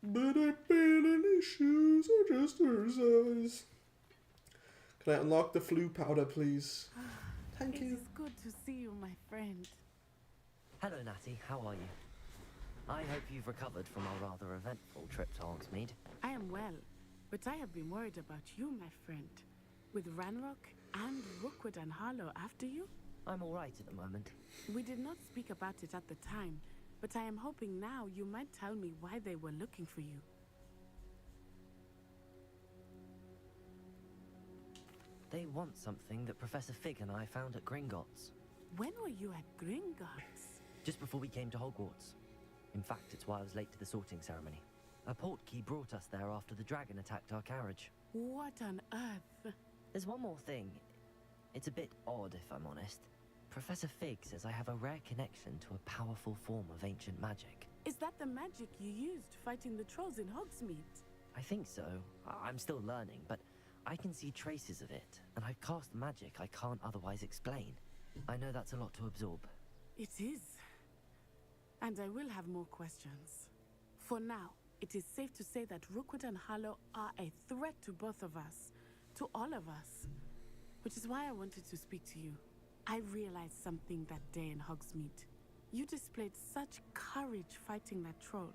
But I bet any shoes are just her size. Can I unlock the flu powder, please? Thank you. It is good to see you, my friend. Hello, Natty. How are you? I hope you've recovered from our rather eventful trip to Hogsmeade. I am well, but I have been worried about you, my friend. With Ranrock and Rookwood and Harlow after you? I'm all right at the moment. We did not speak about it at the time, but I am hoping now you might tell me why they were looking for you. They want something that Professor Fig and I found at Gringotts. When were you at Gringotts? Just before we came to Hogwarts. In fact, it's why I was late to the sorting ceremony. A portkey brought us there after the dragon attacked our carriage. What on earth? There's one more thing. It's a bit odd, if I'm honest. Professor Fig says I have a rare connection to a powerful form of ancient magic. Is that the magic you used fighting the trolls in Hogsmeade? I think so. I'm still learning, but I can see traces of it, and I've cast magic I can't otherwise explain. I know that's a lot to absorb. It is. And I will have more questions. For now, it is safe to say that Rookwood and Harlow are a threat to both of us. To all of us. Which is why I wanted to speak to you. I realized something that day in Hogsmeade. You displayed such courage fighting that troll.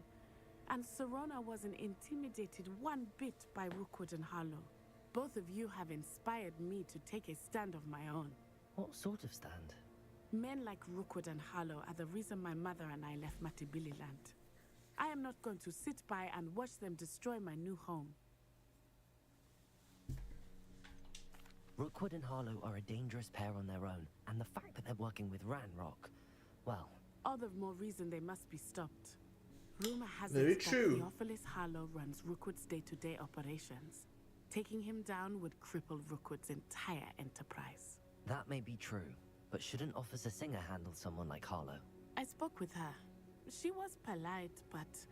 And Serona wasn't intimidated one bit by Rookwood and Harlow. Both of you have inspired me to take a stand of my own. What sort of stand? Men like Rookwood and Harlow are the reason my mother and I left Matibililand. I am not going to sit by and watch them destroy my new home. Rookwood and Harlow are a dangerous pair on their own, and the fact that they're working with Ranrock, well... All the more reason they must be stopped. Rumor has Very it true. that Theophilus Harlow runs Rookwood's day-to-day operations. Taking him down would cripple Rookwood's entire enterprise. That may be true, but shouldn't Officer Singer handle someone like Harlow? I spoke with her. She was polite, but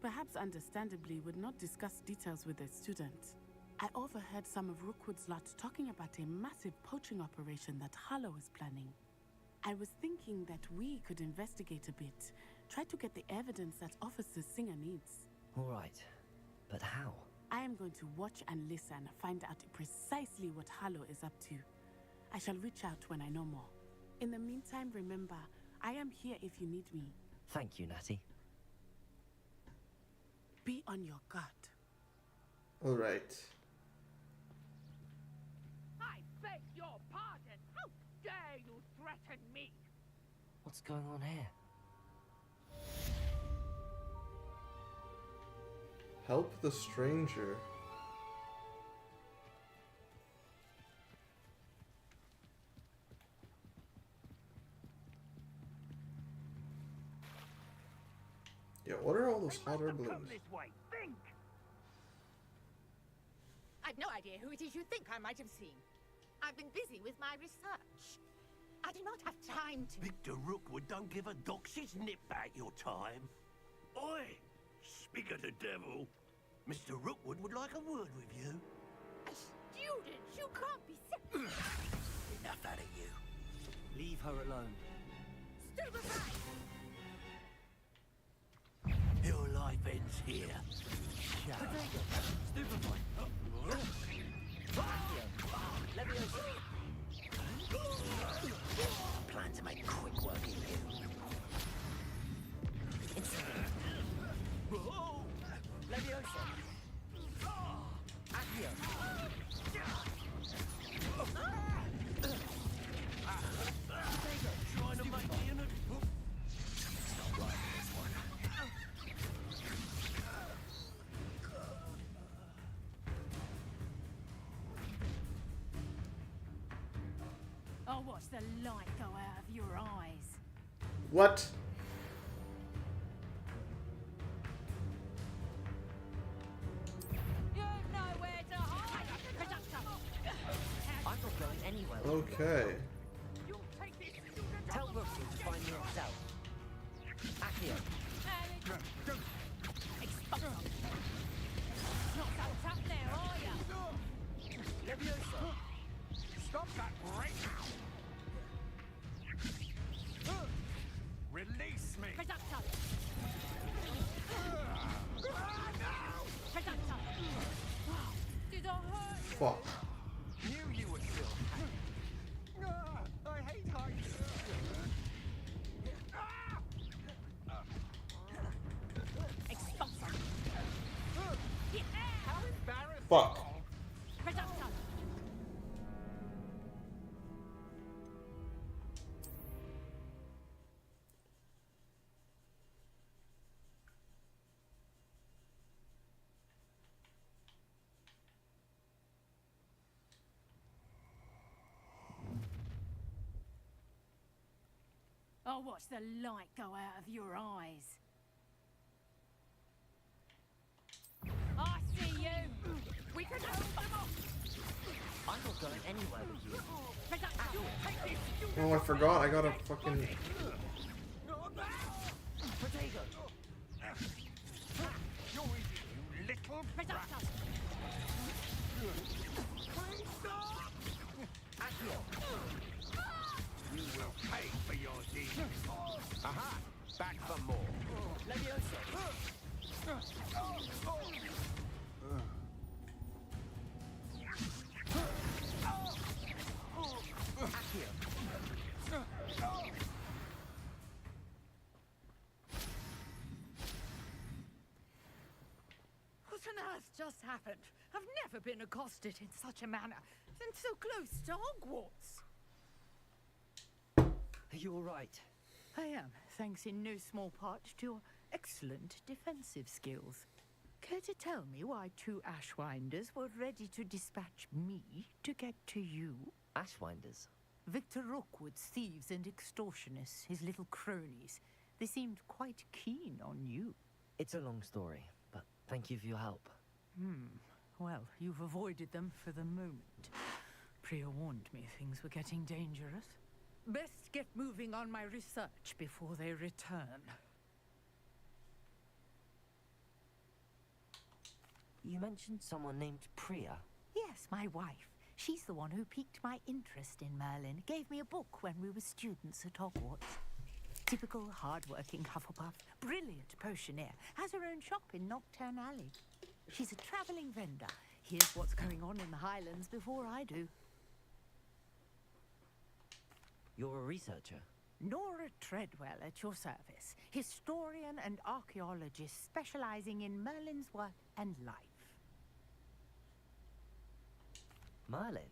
perhaps understandably would not discuss details with a student. I overheard some of Rookwood's lot talking about a massive poaching operation that Harlow is planning. I was thinking that we could investigate a bit, try to get the evidence that Officer Singer needs. All right, but how? I am going to watch and listen, find out precisely what Harlow is up to. I shall reach out when I know more. In the meantime, remember, I am here if you need me. Thank you, Natty. Be on your guard. All right. I beg your pardon. How dare you threaten me? What's going on here? Help the stranger. Yeah, what are all those hot air balloons? Think! I've no idea who it is you think I might have seen. I've been busy with my research. I do not have time to... Victor Rookwood don't give a doxy's nip back your time. Oi! Speak of the devil. Mr. Rookwood would like a word with you. A student? You can't be... Enough out of you. Leave her alone. Stupefy! Your life ends here. Shut up. Stupefy. Leviosa. Plan to make quick work of you. Leviosa. Accio. Trying to make me in a... Something's not right with this one. I'll watch the light go out of your eyes. What? I'm not going anywhere. Okay. Tell Rookwood to find me himself. Accio. not so tough now, are you? Leviosa! Stop that break! Release me! Reducto! Reducto! Did I hurt you? Fuck. Knew you were still hanging. I hate heights. Expulsor! How embarrassing! Fuck. Reducto! I'll watch the light go out of your eyes. I see you! We can hold them off! I'm not going anywhere with you. Reducto! Take this! Oh, I forgot. I gotta fucking. Potato! You're easy, you little brat. Reducto! Please stop! You will pay for your deeds. Aha! Back for more. What on earth just happened? I've never been accosted in such a manner, and so close to Hogwarts. Are you alright? I am, thanks in no small part to your excellent defensive skills. Care to tell me why two Ashwinders were ready to dispatch me to get to you? Ashwinders? Victor Rookwood's thieves and extortionists, his little cronies. They seemed quite keen on you. It's a long story, but thank you for your help. Well, you've avoided them for the moment. Priya warned me things were getting dangerous. Best get moving on my research before they return. You mentioned someone named Priya. Yes, my wife. She's the one who piqued my interest in Merlin. Gave me a book when we were students at Hogwarts. Typical hard-working Hufflepuff. Brilliant potioneer. Has her own shop in Knockturn Alley. She's a travelling vendor. Here's what's going on in the Highlands before I do. You're a researcher? Nora Treadwell at your service. Historian and archaeologist specialising in Merlin's work and life. Merlin?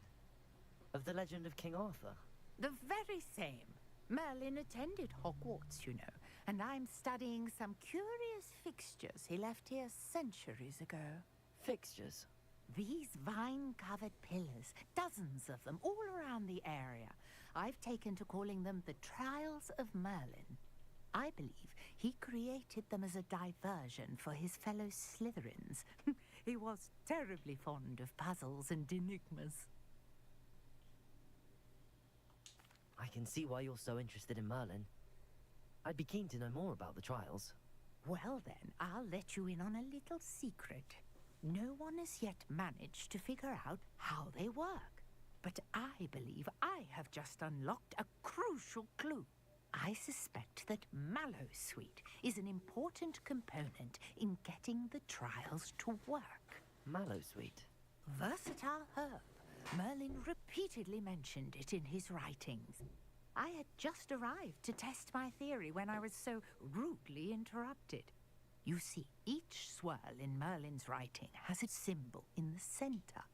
Of the legend of King Arthur? The very same. Merlin attended Hogwarts, you know, and I'm studying some curious fixtures he left here centuries ago. Fixtures? These vine-covered pillars, dozens of them, all around the area. I've taken to calling them the Trials of Merlin. I believe he created them as a diversion for his fellow Slytherins. He was terribly fond of puzzles and enigmas. I can see why you're so interested in Merlin. I'd be keen to know more about the trials. Well then, I'll let you in on a little secret. No one has yet managed to figure out how they work. But I believe I have just unlocked a crucial clue. I suspect that Mallowsweet is an important component in getting the trials to work. Mallowsweet? Versatile herb. Merlin repeatedly mentioned it in his writings. I had just arrived to test my theory when I was so rudely interrupted. You see, each swirl in Merlin's writing has a symbol in the center.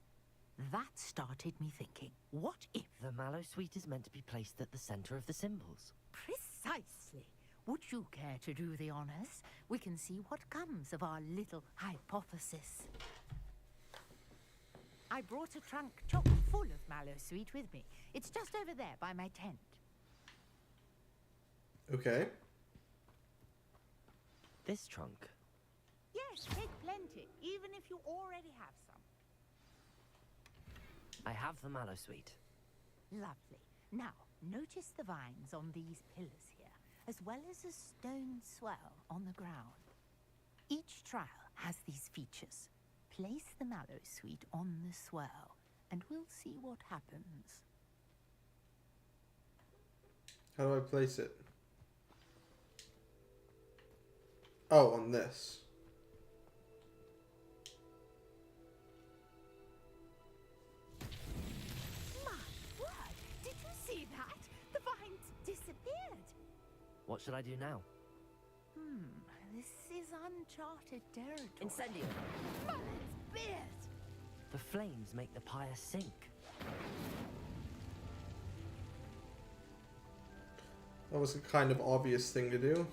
That started me thinking, what if... The Mallowsweet is meant to be placed at the center of the symbols. Precisely. Would you care to do the honors? We can see what comes of our little hypothesis. I brought a trunk chock full of Mallowsweet with me. It's just over there by my tent. Okay. This trunk? Yes, take plenty, even if you already have some. I have the Mallowsweet. Lovely. Now, notice the vines on these pillars here, as well as a stone swell on the ground. Each trial has these features. place the Mallow Suite on the swirl, and we'll see what happens. How do I place it? Oh, on this. My word! Did you see that? The vines disappeared. What should I do now? This is uncharted territory. Incendio! Merlin's beard! The flames make the pyre sink. That was a kind of obvious thing to do.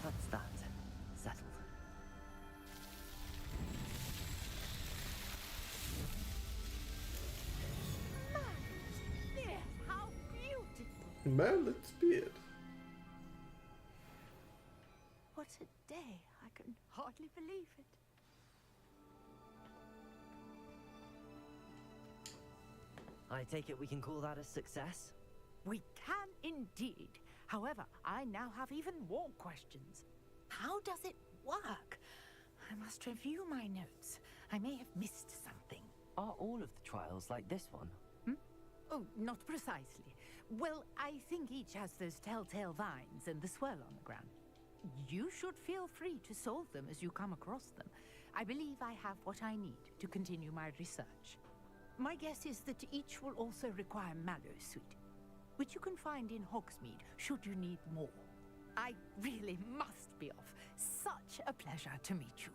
That's that. Settled. Merlin's beard! How beautiful! Merlin's beard. What a day. I can hardly believe it. I take it we can call that a success? We can indeed. However, I now have even more questions. How does it work? I must review my notes. I may have missed something. Are all of the trials like this one? Oh, not precisely. Well, I think each has those telltale vines and the swirl on the ground. You should feel free to solve them as you come across them. I believe I have what I need to continue my research. My guess is that each will also require Mallow Suite, which you can find in Hogsmeade should you need more. I really must be off. Such a pleasure to meet you.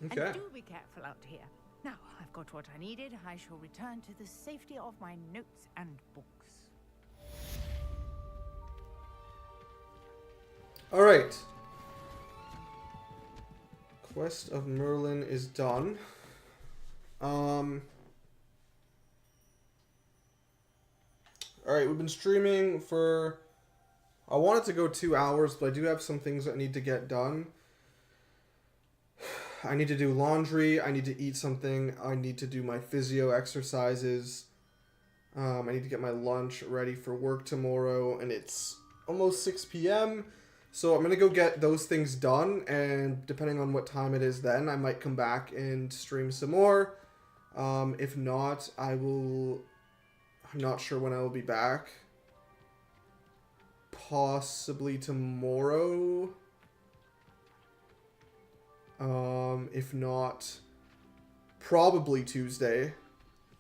Okay. And do be careful out here. Now, I've got what I needed. I shall return to the safety of my notes and books. Alright. Quest of Merlin is done. Alright, we've been streaming for... I wanted to go 2 hours, but I do have some things that need to get done. I need to do laundry, I need to eat something, I need to do my physio exercises. I need to get my lunch ready for work tomorrow, and it's almost 6 p.m., so I'm going to go get those things done, and depending on what time it is then, I might come back and stream some more. If not, I'm not sure when I will be back. Possibly tomorrow. If not, probably Tuesday.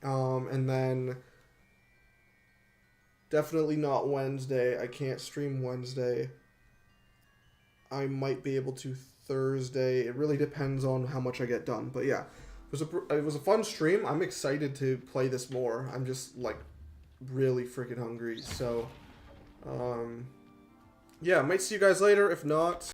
And then definitely not Wednesday. I can't stream Wednesday. I might be able to Thursday. It really depends on how much I get done. But yeah, it was a fun stream. I'm excited to play this more. I'm just like really freaking hungry. So yeah, might see you guys later. If not,